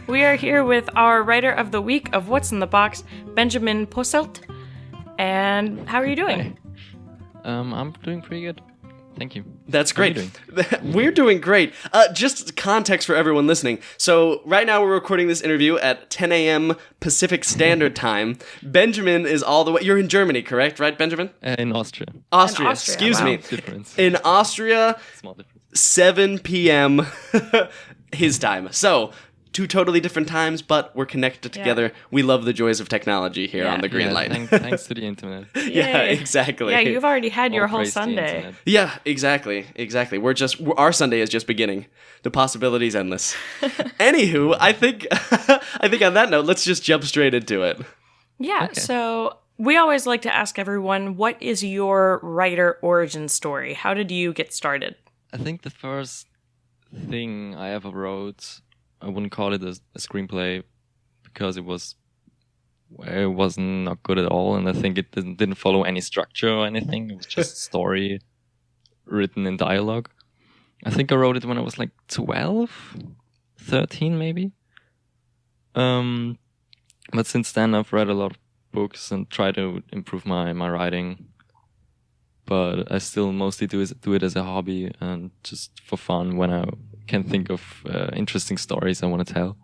We are here with our writer of the week of What's in the Box, Benjamin Posselt. And how are you doing? I'm doing pretty good. Thank you. That's How are you great. doing? We're doing great. Just context for everyone listening. So right now we're recording this interview at 10 a.m. Pacific Standard Time. Benjamin is all the way... You're in Germany, correct? Right, Benjamin? In Austria. Austria, Austria, excuse wow. me. Difference. In Austria, Small difference. 7 p.m. his time. So, two totally different times, but we're connected together. We love the joys of technology here on the Green Light. Thanks to the internet. Yeah, Yay. exactly. Yeah, you've already had your All whole praise to the Sunday. internet. Yeah, exactly. Our Sunday is just beginning. The possibilities endless. Anywho, I think on that note, let's just jump straight into it. Yeah, Okay. so we always like to ask everyone, what is your writer origin story? How did you get started? I think the first thing I ever wrote, I wouldn't call it a screenplay because it wasn't not good at all, and I think it didn't follow any structure or anything. It was just a story written in dialogue. I think I wrote it when I was like 12, 13 maybe. But since then I've read a lot of books and tried to improve my writing. But I still mostly do it as a hobby and just for fun when I can think of interesting stories I want to tell.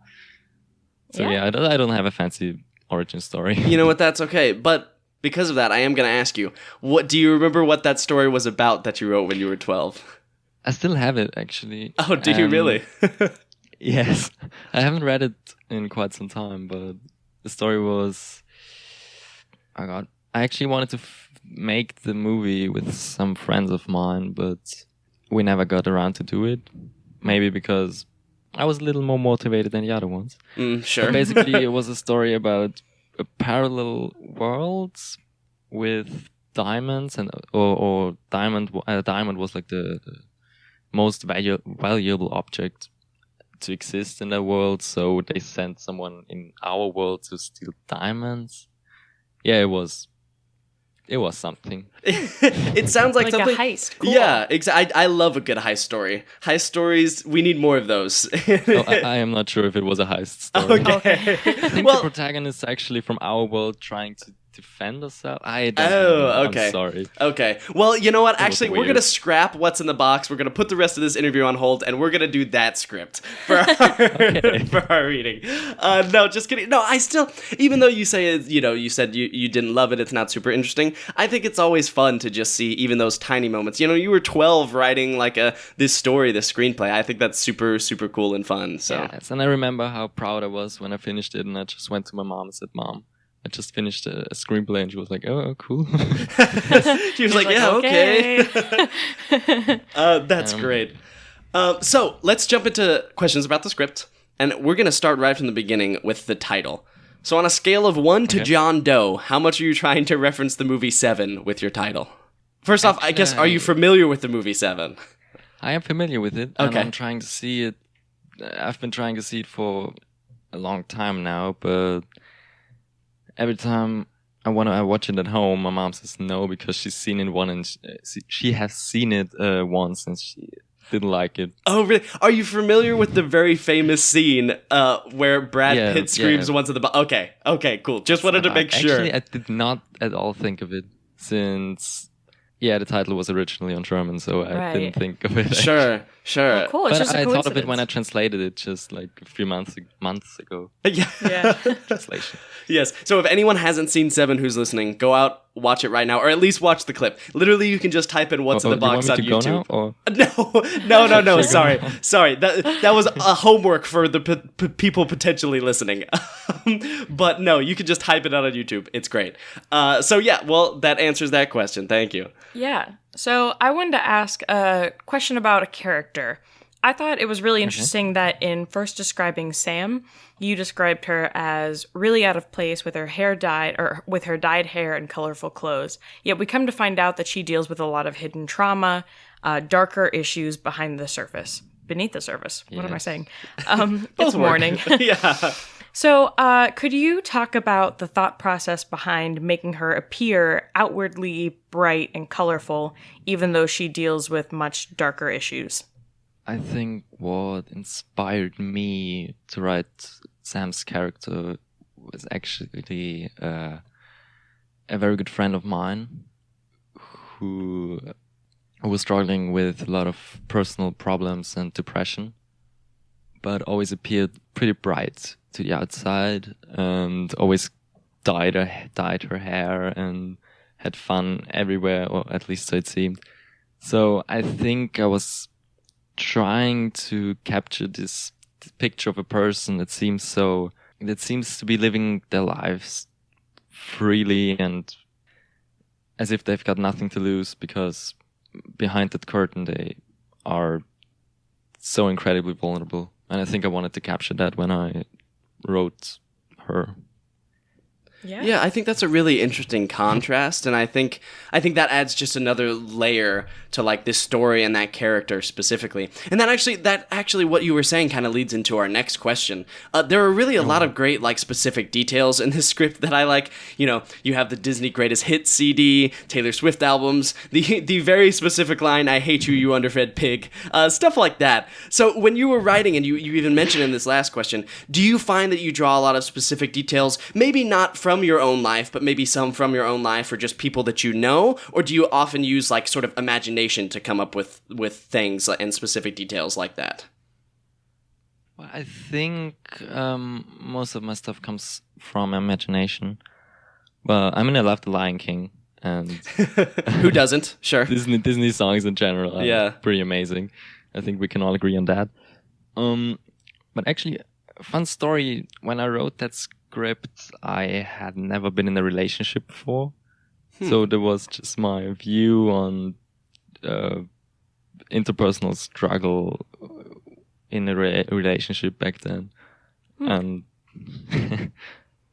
So Yeah. I don't have a fancy origin story. You know what? That's okay. But because of that, I am going to ask you, what do you remember what that story was about that you wrote when you were 12? I still have it actually. Oh, do you really? Yes. I haven't read it in quite some time, but the story was... Oh God. I actually wanted to make the movie with some friends of mine, but we never got around to do it. Maybe because I was a little more motivated than the other ones. Sure. But basically, it was a story about a parallel worlds with diamonds, and or diamond was like the most valuable object to exist in that world. So they sent someone in our world to steal diamonds. Yeah, it was something. It sounds like Like something... a heist. Cool. Yeah, exactly. I love a good heist story. Heist stories, we need more of those. Oh, I am not sure if it was a heist story. Okay. I think Well- the protagonist is actually from our world trying to defend herself. I don't Oh, know. okay. I'm sorry. Okay. Well, you know what? was Actually, we're weird. going to scrap What's in the Box. We're going to put the rest of this interview on hold, and we're going to do that script for our reading. No, just kidding. No, I still, even though you say, you said you didn't love it, it's not super interesting, I think it's always fun to just see even those tiny moments. You know, you were 12 writing like this story, this screenplay. I think that's super, super cool and fun. So. Yes, and I remember how proud I was when I finished it, and I just went to my mom and said, "Mom, I just finished a screenplay," and she was like, "Oh, cool." She was like, yeah, okay. That's Um, great. So let's jump into questions about the script, and we're going to start right from the beginning with the title. So on a scale of 1 to Okay. John Doe, how much are you trying to reference the movie Seven with your title? First off, I guess, are you familiar with the movie Seven? I am familiar with it, and Okay. I'm trying to see it. I've been trying to see it for a long time now, but every time I watch it at home, my mom says no because she's seen it she has seen it once and she didn't like it. Oh, really? Are you familiar with the very famous scene where Brad Yeah, Pitt screams yeah. once at the... Okay, cool. Just wanted to make sure. Actually, I did not at all think of it since... Yeah, the title was originally on German, so I Right. didn't think of it. Sure. Oh, cool. It's But just a I coincidence. thought of it when I translated it just like a few months ago. Yeah. Yeah. Translation. Yes. So if anyone hasn't seen Seven who's listening, go out, watch it right now, or at least watch the clip. Literally, you can just type in "What's in the Do you box" want on me to YouTube. go now, or? No. Sure, Sorry. That was a homework for the people potentially listening. But no, you can just type it out on YouTube. It's great. So yeah, well, that answers that question. Thank you. Yeah. So I wanted to ask a question about a character. I thought it was really interesting that in first describing Sam, you described her as really out of place with her hair dyed, or with her dyed hair and colorful clothes. Yet we come to find out that she deals with a lot of hidden trauma, darker issues behind the surface, beneath the surface. What am I Yes. saying? Both It's work. morning. Yeah. So, could you talk about the thought process behind making her appear outwardly bright and colorful, even though she deals with much darker issues? I think what inspired me to write Sam's character was actually a very good friend of mine who was struggling with a lot of personal problems and depression, but always appeared pretty bright to the outside and always dyed her hair and had fun everywhere, or at least so it seemed. So I think I was trying to capture this picture of a person that seems to be living their lives freely and as if they've got nothing to lose, because behind that curtain they are so incredibly vulnerable. And I think I wanted to capture that when I wrote her. Yeah, I think that's a really interesting contrast, and I think that adds just another layer to like this story and that character specifically. And that actually what you were saying kind of leads into our next question. There are really a lot of great like specific details in this script that I like. You know, you have the Disney Greatest Hits CD, Taylor Swift albums, the very specific line "I hate you, you underfed pig," stuff like that. So when you were writing, and you even mentioned in this last question, do you find that you draw a lot of specific details, maybe not from your own life, but maybe some from your own life or just people that you know? Or do you often use like sort of imagination to come up with things and specific details like that? Well, I think most of my stuff comes from imagination. Well, I mean, I love The Lion King, and who doesn't? Sure. Disney songs in general are pretty amazing. I think we can all agree on that. But actually, a fun story, when I wrote that script, I had never been in a relationship before. So there was just my view on interpersonal struggle in a relationship back then. And I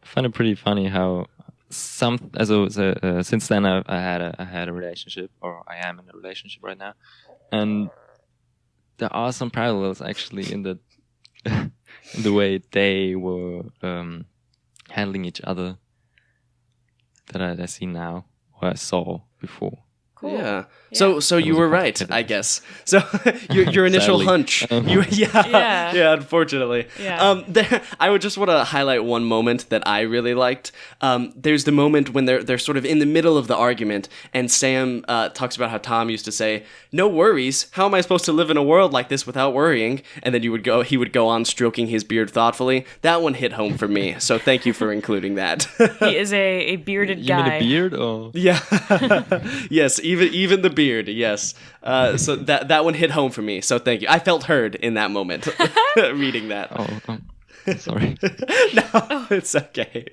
find it pretty funny how since then I had a relationship, or I am in a relationship right now, and there are some parallels actually in the in the way they were handling each other that I see now, or I saw before. Cool. Yeah. So you were right, I guess. So your initial hunch. Unfortunately. Yeah. I would just want to highlight one moment that I really liked. There's the moment when they're sort of in the middle of the argument, and Sam talks about how Tom used to say, "No worries. How am I supposed to live in a world like this without worrying?" And then he would go on stroking his beard thoughtfully. That one hit home for me. So thank you for including that. He is a bearded guy. You mean a beard, or? Yeah. Yes. Even the beard, yes. So that one hit home for me. So thank you. I felt heard in that moment, reading that. Sorry. No, it's okay.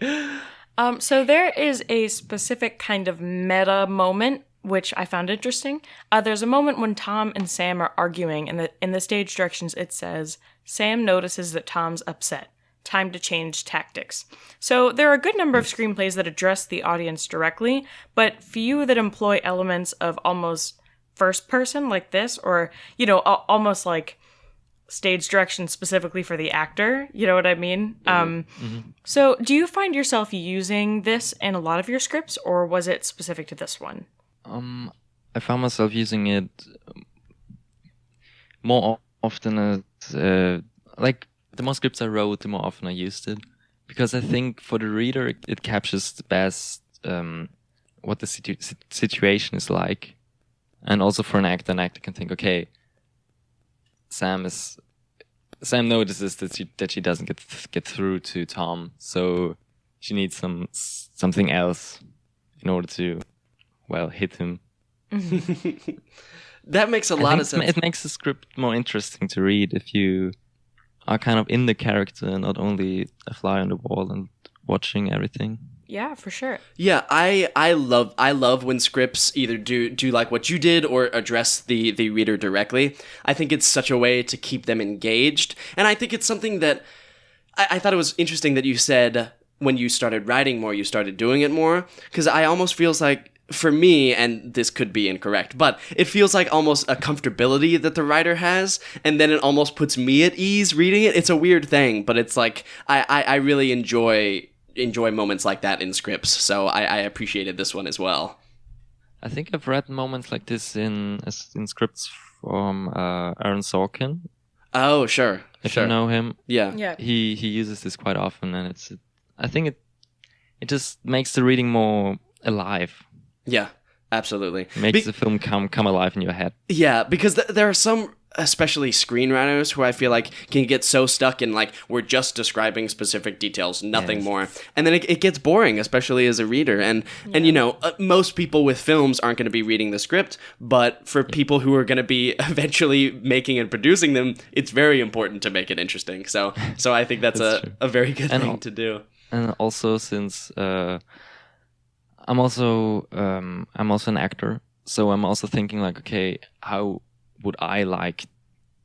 So there is a specific kind of meta moment which I found interesting. There's a moment when Tom and Sam are arguing, and in the stage directions it says, "Sam notices that Tom's upset. Time to change tactics." So there are a good number of screenplays that address the audience directly, but few that employ elements of almost first person like this, or, you know, almost like stage direction specifically for the actor. You know what I mean? So do you find yourself using this in a lot of your scripts, or was it specific to this one? I found myself using it more often as, like, the more scripts I wrote, the more often I used it. Because I think for the reader, it captures the best what the situation is like. And also for an actor can think, okay, Sam notices that she doesn't get through to Tom, so she needs something else in order to, well, hit him. That makes a lot of sense. It makes the script more interesting to read if you are kind of in the character and not only a fly on the wall and watching everything. Yeah, for sure. Yeah, I love when scripts either do like what you did or address the reader directly. I think it's such a way to keep them engaged. And I think it's something that I thought it was interesting that you said when you started writing more, you started doing it more. Because I almost feels like, for me, and this could be incorrect, but it feels like almost a comfortability that the writer has, and then it almost puts me at ease reading it. It's a weird thing, but it's like I really enjoy moments like that in scripts, so I appreciated this one as well. I think I've read moments like this in scripts from Aaron Sorkin. Oh, sure. If you know him, Yeah. Yeah. he uses this quite often, and I think it just makes the reading more alive. Yeah, absolutely. Makes the film come alive in your head. Yeah, because there are some, especially screenwriters, who I feel like can get so stuck in, like, we're just describing specific details, nothing more. And then it gets boring, especially as a reader. And you know, most people with films aren't going to be reading the script, but for people who are going to be eventually making and producing them, it's very important to make it interesting. So I think that's a very good thing to do. And also, since I'm also an actor, so I'm also thinking like, okay, how would I like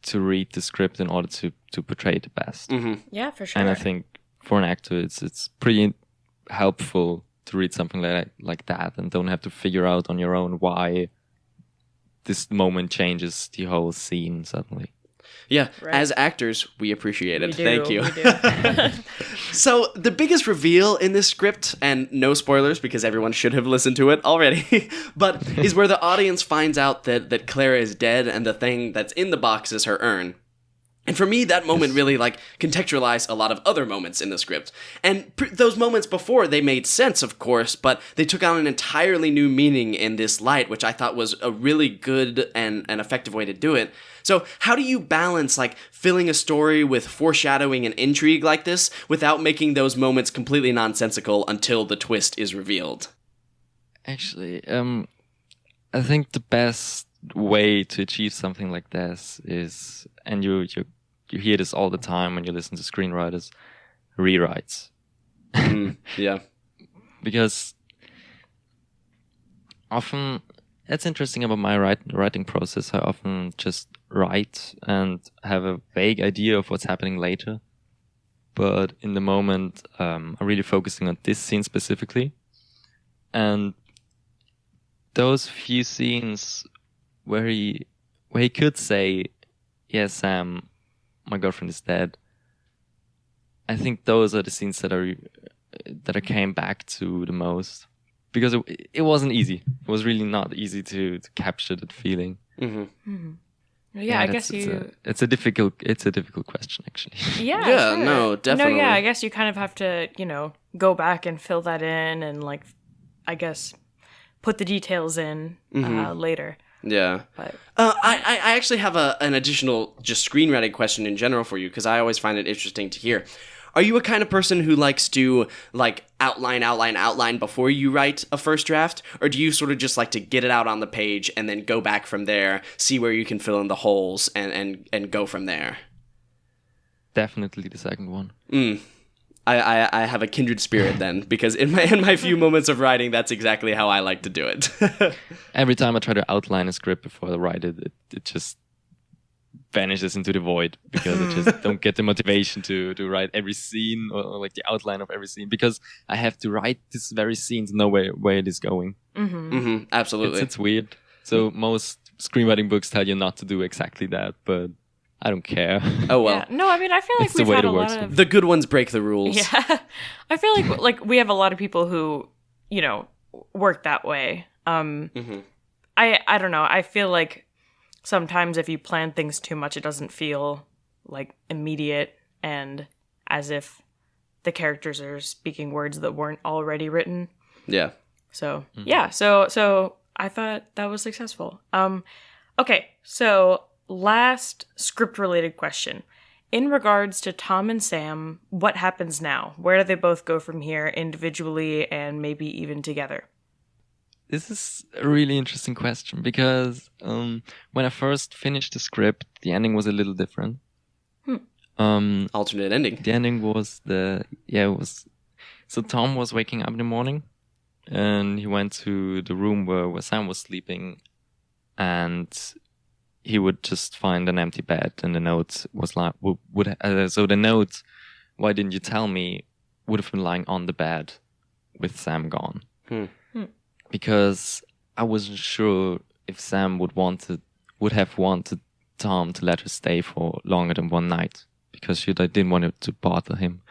to read the script in order to portray it the best? Mm-hmm. Yeah, for sure. And I think for an actor, it's pretty helpful to read something like that and don't have to figure out on your own why this moment changes the whole scene suddenly. Yeah, Right. as actors, we appreciate it. We do, Thank you. we do. So, the biggest reveal in this script, and no spoilers because everyone should have listened to it already, but is where the audience finds out that Clara is dead and the thing that's in the box is her urn. And for me, that moment really, like, contextualized a lot of other moments in the script. And those moments before, they made sense, of course, but they took on an entirely new meaning in this light, which I thought was a really good and effective way to do it. So how do you balance, like, filling a story with foreshadowing and intrigue like this without making those moments completely nonsensical until the twist is revealed? Actually, I think the best way to achieve something like this is, and you hear this all the time when you listen to screenwriters, rewrites. Yeah. Because often, it's interesting about my writing process. I often just write and have a vague idea of what's happening later. But in the moment, I'm really focusing on this scene specifically. And those few scenes where he could say, "Yes, Sam, my girlfriend is dead." I think those are the scenes that I came back to the most, because it wasn't easy. It was really not easy to capture that feeling. Mm-hmm. Mm-hmm. Yeah, I guess it's a difficult question actually. Yeah, Yeah, sure. no, definitely. No, yeah, I guess you kind of have to, go back and fill that in and, like, I guess, put the details in later. Yeah. But I actually have an additional just screenwriting question in general for you, because I always find it interesting to hear. Are you a kind of person who likes to, like, outline before you write a first draft? Or do you sort of just like to get it out on the page and then go back from there, see where you can fill in the holes and go from there? Definitely the second one. I have a kindred spirit then, because in my few moments of writing, that's exactly how I like to do it. Every time I try to outline a script before I write it, it just vanishes into the void, because I just don't get the motivation to write every scene or like the outline of every scene, because I have to write this very scene to know where it is going. Absolutely. It's weird. So most screenwriting books tell you not to do exactly that, but I don't care. Oh, well. yeah. No, I mean, I feel like It's the we've way had it a works lot for of... me. The good ones break the rules. Yeah. I feel like we have a lot of people who, work that way. I don't know. I feel like sometimes if you plan things too much, it doesn't feel, like, immediate and as if the characters are speaking words that weren't already written. Yeah. So, yeah. So I thought that was successful. Okay, so last script-related question. In regards to Tom and Sam, what happens now? Where do they both go from here, individually and maybe even together? This is a really interesting question, because when I first finished the script, the ending was a little different. Alternate ending. The ending was so Tom was waking up in the morning, and he went to the room where Sam was sleeping, and he would just find an empty bed, and the note was like, so the note, "Why didn't you tell me?" would have been lying on the bed with Sam gone. Because I wasn't sure if Sam would have wanted Tom to let her stay for longer than one night, because I didn't want it to bother him.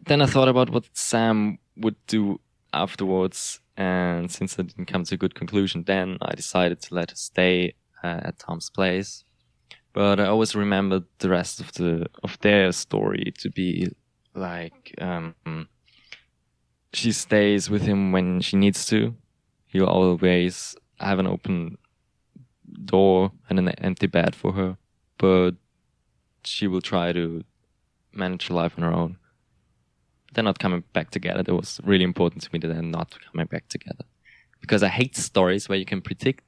Then I thought about what Sam would do afterwards, and since I didn't come to a good conclusion, then I decided to let her stay at Tom's place. But I always remembered the rest of their story to be like she stays with him when she needs to. He'll always have an open door and an empty bed for her, but she will try to manage her life on her own. They're not coming back together. That was really important to me that they're not coming back together, because I hate stories where you can predict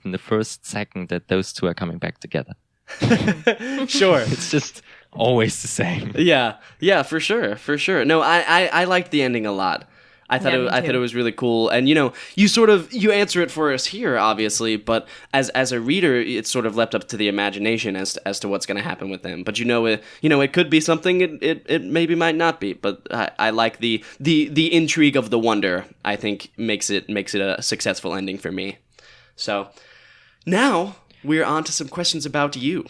in the first second that those two are coming back together. Sure. It's just always the same. Yeah, for sure. No, I liked the ending a lot. I thought it was really cool, and you answer it for us here, obviously, but as a reader, it's sort of left up to the imagination as to what's going to happen with them. But it could be something, it maybe might not be. But I like the intrigue of the wonder. I think makes it a successful ending for me. So now we're on to some questions about you.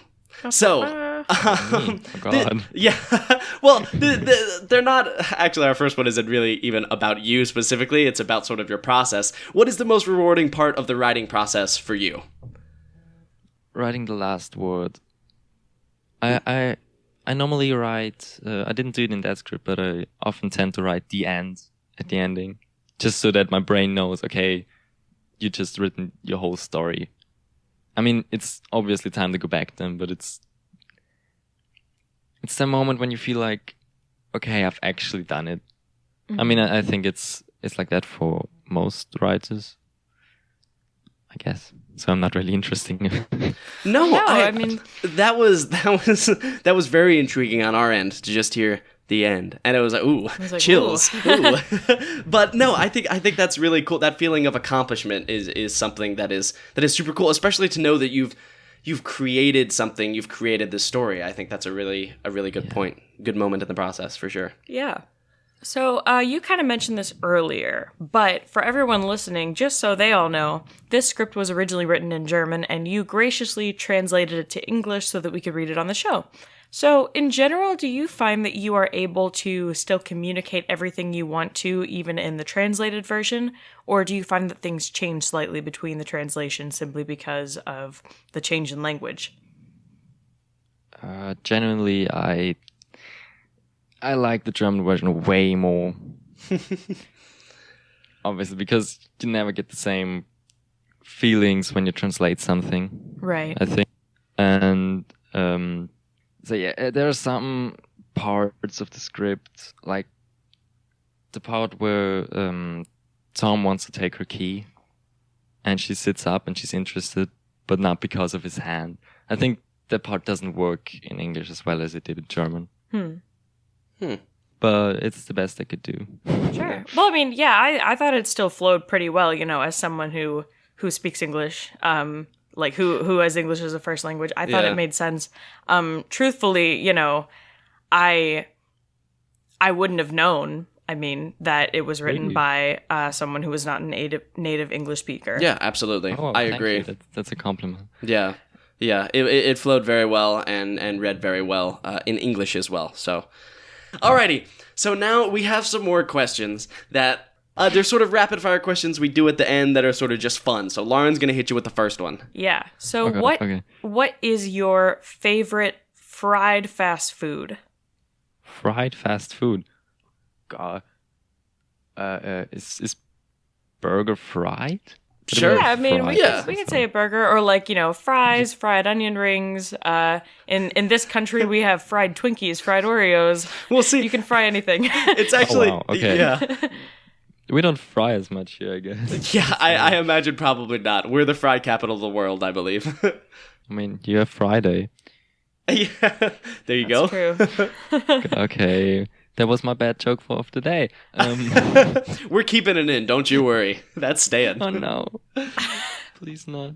So, God. Well, they're not actually. Our first one isn't really even about you specifically. It's about sort of your process. What is the most rewarding part of the writing process for you? Writing the last word. I normally write. I didn't do it in that script, but I often tend to write the end at the ending, just so that my brain knows. Okay, you just written your whole story. I mean, it's obviously time to go back then, but it's the moment when you feel like, okay, I've actually done it. Mm-hmm. I mean, I think it's like that for most writers, I guess. So I'm not really interesting. No, I mean that was very intriguing on our end to just hear the end, and it was like, ooh, chills. Ooh. But no, I think that's really cool. That feeling of accomplishment is something that is super cool, especially to know that you've created something, you've created this story. I think that's a really good point, good moment in the process for sure. Yeah. So you kind of mentioned this earlier, but for everyone listening, just so they all know, this script was originally written in German, and you graciously translated it to English so that we could read it on the show. So, in general, do you find that you are able to still communicate everything you want to, even in the translated version? Or do you find that things change slightly between the translation simply because of the change in language? Genuinely, I like the German version way more. Obviously, because you never get the same feelings when you translate something. Right. I think. And... So yeah, there are some parts of the script, like the part where Tom wants to take her key, and she sits up and she's interested, but not because of his hand. I think that part doesn't work in English as well as it did in German. But it's the best I could do. Sure. Well, I mean, yeah, I thought it still flowed pretty well, as someone who speaks English. Like who has English as a first language. I thought it made sense. Truthfully, I wouldn't have known, that it was written by someone who was not a native English speaker. Yeah, absolutely. I agree. That's a compliment. Yeah. It flowed very well and read very well in English as well. So, alrighty. So now we have some more questions that... they're sort of rapid-fire questions we do at the end that are sort of just fun. So Lauren's going to hit you with the first one. Yeah. So what is your favorite fried fast food? Fried fast food? God. Is burger fried? Sure. Yeah, we could say a burger, or fries, fried onion rings. In this country, we have fried Twinkies, fried Oreos. We'll see. You can fry anything. It's actually... Oh, wow. Okay. Yeah. We don't fry as much here, I guess. Yeah, I imagine probably not. We're the fry capital of the world, I believe. I mean, you have Friday. Yeah, there you That's go. True. Okay, that was my bad joke of the day. We're keeping it in, don't you worry. That's staying. Oh no. Please not.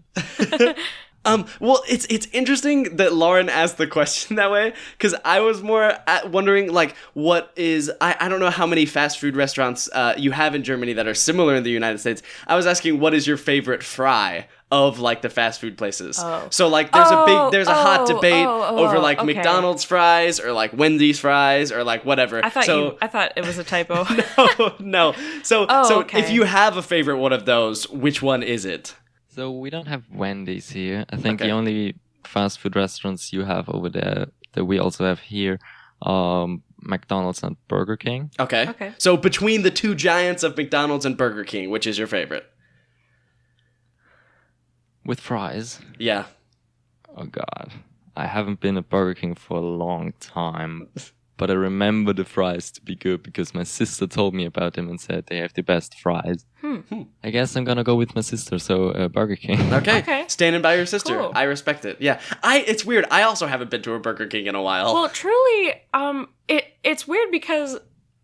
Well, it's interesting that Lauren asked the question that way, because I was more wondering, what is... I don't know how many fast food restaurants you have in Germany that are similar in the United States. I was asking, what is your favorite fry of, the fast food places? Oh. So, there's a hot debate over, okay. McDonald's fries, or, Wendy's fries, or, whatever. I thought it was a typo. No. So okay. if you have a favorite one of those, which one is it? So we don't have Wendy's here. I think Okay. the only fast food restaurants you have over there that we also have here are McDonald's and Burger King. Okay. Okay. So between the two giants of McDonald's and Burger King, which is your favorite? With fries. Yeah. Oh God. I haven't been at Burger King for a long time. But I remember the fries to be good because my sister told me about them and said they have the best fries. I guess I'm gonna go with my sister, so Burger King. Okay. Standing by your sister. Cool. I respect it. Yeah. It's weird. I also haven't been to a Burger King in a while. Well, truly, it's weird because,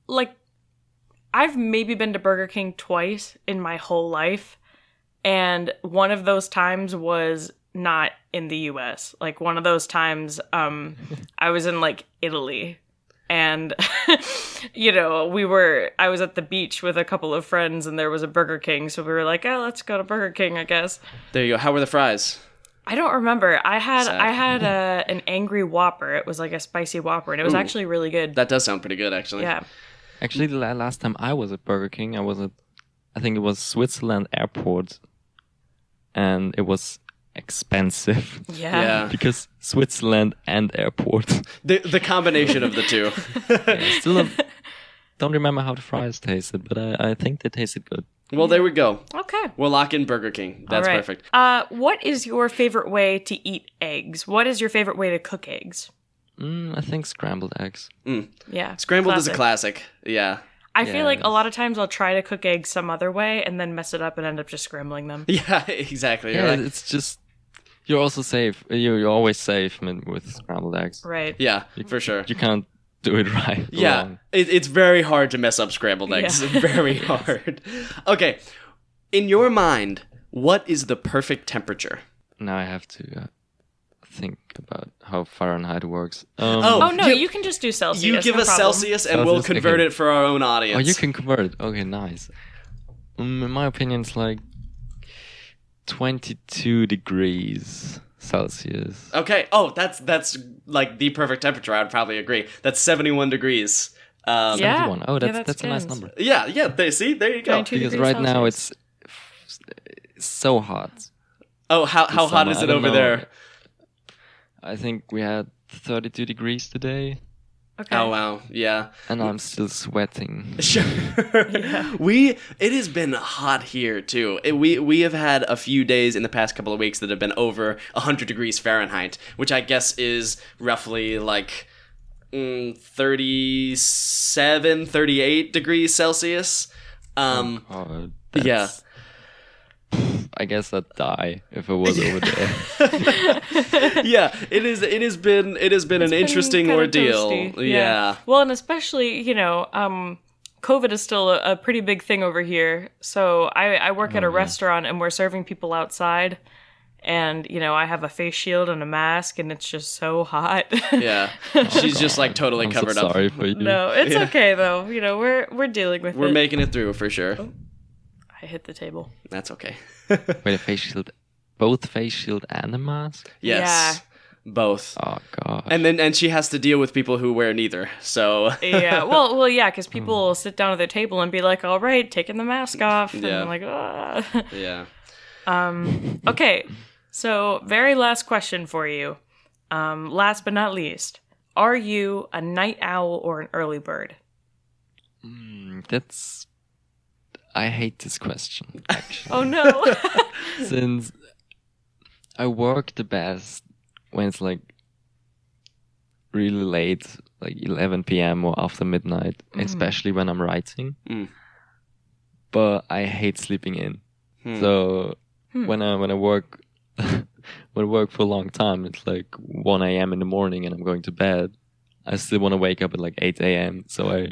like, I've maybe been to Burger King twice in my whole life, and one of those times was not in the U.S. Like, one of those times, I was in, like, Italy. And, I was at the beach with a couple of friends and there was a Burger King. So we were like, oh, let's go to Burger King, I guess. There you go. How were the fries? I don't remember. I had Sad. an angry Whopper. It was like a spicy Whopper and it was actually really good. That does sound pretty good, actually. Yeah. Actually, the last time I was at Burger King, I think it was Switzerland Airport, and it was expensive. Yeah. Because Switzerland and airport. The combination of the two. Yeah, still don't remember how the fries tasted, but I think they tasted good. Well, there we go. Okay. We'll lock in Burger King. That's All right. perfect. What is your favorite way to eat eggs? What is your favorite way to cook eggs? I think scrambled eggs. Yeah. Scrambled is a classic. Yeah. I feel like a Yes. lot of times I'll try to cook eggs some other way and then mess it up and end up just scrambling them. Yeah, exactly. Yeah, You're like- it's just you're also safe. You're always safe with scrambled eggs. Right. yeah, for sure. You can't do it right. or Yeah, wrong. it's very hard to mess up scrambled eggs. Yeah. Very hard. Okay, in your mind, what is the perfect temperature? Now I have to think about how Fahrenheit works. Oh no, you can just do Celsius. You give no us problem. Celsius and we'll Celsius, convert okay. it for our own audience. Oh, you can convert it. Okay, nice. In my opinion, it's like 22 degrees Celsius. Okay. Oh, that's like the perfect temperature. I'd probably agree. That's 71 degrees. Yeah. 71. Oh, Yeah, that's a nice good. number. Yeah. See, there you go. 22 Because degrees right now Celsius. it's so hot. Oh, how this hot summer. is I it don't over know. there? I think we had 32 degrees today, Okay. Oh wow, yeah. and I'm still sweating. Sure. It has been hot here too. We have had a few days in the past couple of weeks that have been over 100 degrees Fahrenheit, which I guess is roughly like 37, 38 degrees Celsius. Oh, Yeah. I guess I'd die if I was over there. Yeah, it has been an interesting kinda ordeal. toasty. Yeah. Well, and especially, COVID is still a pretty big thing over here. So I work at a restaurant and we're serving people outside. And, I have a face shield and a mask and it's just so hot. Yeah. She's just like totally I'm covered so up. sorry for you. No, it's Yeah. okay though. We're dealing with We're it. making it through for sure. I hit the table. That's okay. Wait, a face shield, both face shield and a mask? Yes. Both. Oh god. And she has to deal with people who wear neither. So Yeah. Well, yeah, because people will sit down at their table and be like, all right, taking the mask off. And Yeah. I'm like, ah. yeah. Okay. So, very last question for you. Last but not least, are you a night owl or an early bird? I hate this question, actually. Oh no. Since I work the best when it's like really late, like 11 p.m. or after midnight, especially when I'm writing. But I hate sleeping in. So when I work when I work for a long time, it's like 1 a.m. in the morning and I'm going to bed. I still want to wake up at like 8 a.m. So I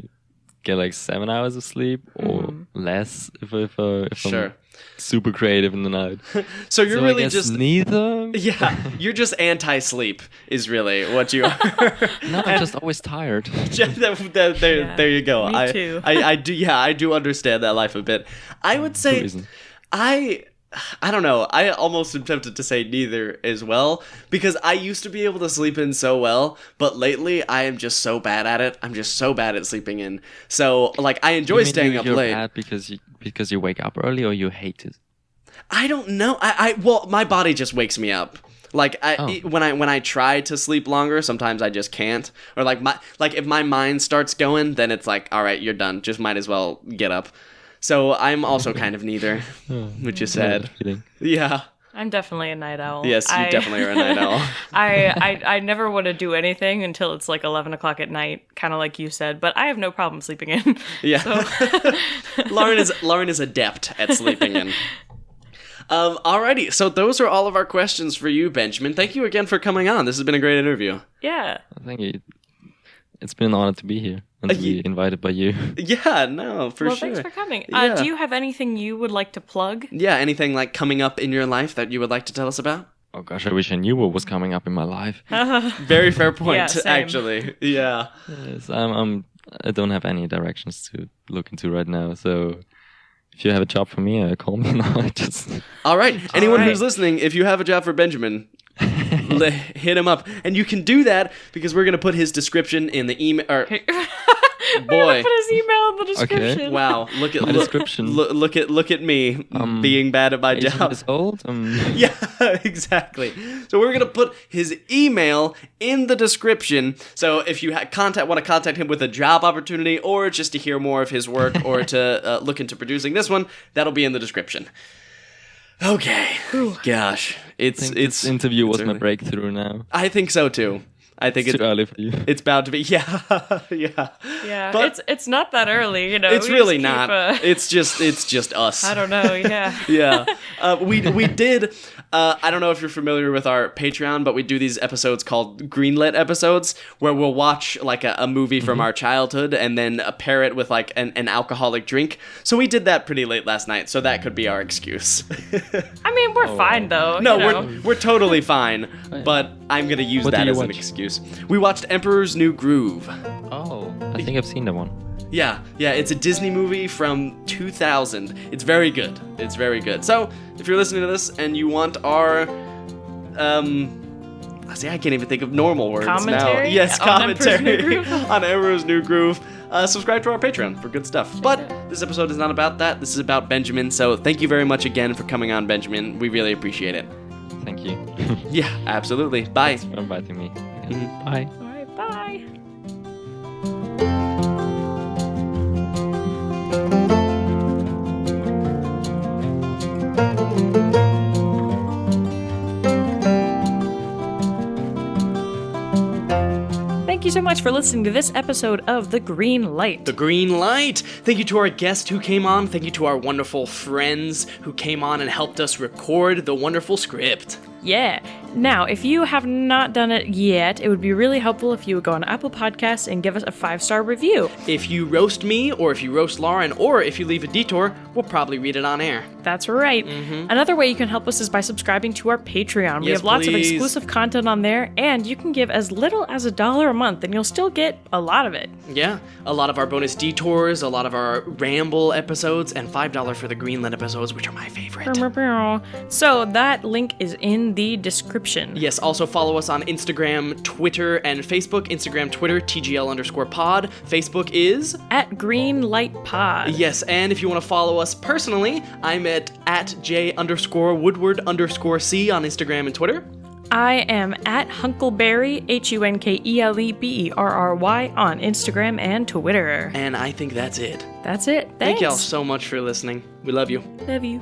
get like 7 hours of sleep or less if Sure. I'm super creative in the night. So you're So I really guess just neither. yeah, you're just anti-sleep is really what you are. No, I'm just always tired. There you go. Me too. I do understand that life a bit. I would say reason. I don't know. I almost am tempted to say neither as well because I used to be able to sleep in so well, but lately I am just so bad at it. I'm just so bad at sleeping in. So like I enjoy You mean staying up you're late. bad because you wake up early or you hate it? I don't know. Well, my body just wakes me up. Like when I try to sleep longer, sometimes I just can't. Or if my mind starts going, then it's like, all right, you're done. Just might as well get up. So I'm also kind of neither, which is sad. Yeah. I'm definitely a night owl. Yes, you definitely are a night owl. I never want to do anything until it's like 11 o'clock at night, kind of like you said, but I have no problem sleeping in. Yeah. So. Lauren is adept at sleeping in. Alrighty, so those are all of our questions for you, Benjamin. Thank you again for coming on. This has been a great interview. Yeah. Thank you. It's been an honor to be here and to be invited by you. Yeah, no, for sure. Well, thanks for coming. Yeah. Do you have anything you would like to plug? Yeah, anything like coming up in your life that you would like to tell us about? Oh gosh, I wish I knew what was coming up in my life. Very fair point, Yeah, same. actually. Yeah. Yes, I don't have any directions to look into right now, so if you have a job for me, call me now. All right, anyone right. who's listening, if you have a job for Benjamin, hit him up. And you can do that because we're going to put his description in the email. Boy. Put his email in the description. Okay. Wow, look at My description. Look at me being bad at my 18 job. years old. Yeah, exactly. So we're gonna put his email in the description. So if you want to contact him with a job opportunity, or just to hear more of his work, or to look into producing this one, that'll be in the description. Okay. Gosh, this interview was my early. breakthrough now. I think so too. I think It's too early for you. It's bound to be. Yeah, yeah. Yeah, But it's not that early, you know. it's we really just keep, not. It's just us. I don't know. Yeah. Yeah. We did. I don't know if you're familiar with our Patreon, but we do these episodes called greenlit episodes, where we'll watch like a movie from our childhood and then pair it with like an alcoholic drink. So we did that pretty late last night, so that could be our excuse. I mean, we're fine though. No, you know. we're totally fine, but I'm gonna use What that do you as an watch? excuse. We watched Emperor's New Groove. Oh, I think I've seen that one. Yeah, it's a Disney movie from 2000. It's very good. It's very good. So, if you're listening to this and you want our, see, I can't even think of normal words now. Commentary? Yes, On Emperor's New commentary Groove? on Emperor's New Groove. Subscribe to our Patreon for good stuff. But this episode is not about that. This is about Benjamin. So, thank you very much again for coming on, Benjamin. We really appreciate it. Thank you. Yeah, absolutely. Bye. Thanks for inviting me. Mhm. Bye. All right. Bye. Thank you so much for listening to this episode of The Green Light. The Green Light. Thank you to our guest who came on. Thank you to our wonderful friends who came on and helped us record the wonderful script. Yeah. Now, if you have not done it yet, it would be really helpful if you would go on Apple Podcasts and give us a 5-star review. If you roast me, or if you roast Lauren, or if you leave a detour, we'll probably read it on air. That's right. Another way you can help us is by subscribing to our Patreon. We Yes, have lots of please. exclusive content on there, and you can give as little as $1 a month, and you'll still get a lot of it. Yeah, a lot of our bonus detours, a lot of our ramble episodes, and $5 for the Greenlit episodes, which are my favorite. So that link is in the description. Yes, also follow us on Instagram, Twitter, and Facebook. Instagram, Twitter, TGL_pod. Facebook is... At Green Light Pod. Yes, and if you want to follow us personally, I'm at J_Woodward_C on Instagram and Twitter. I am at Hunkleberry, HUNKELEBERRY on Instagram and Twitter. And I think that's it. That's it. Thanks. Thank y'all so much for listening. We love you. Love you.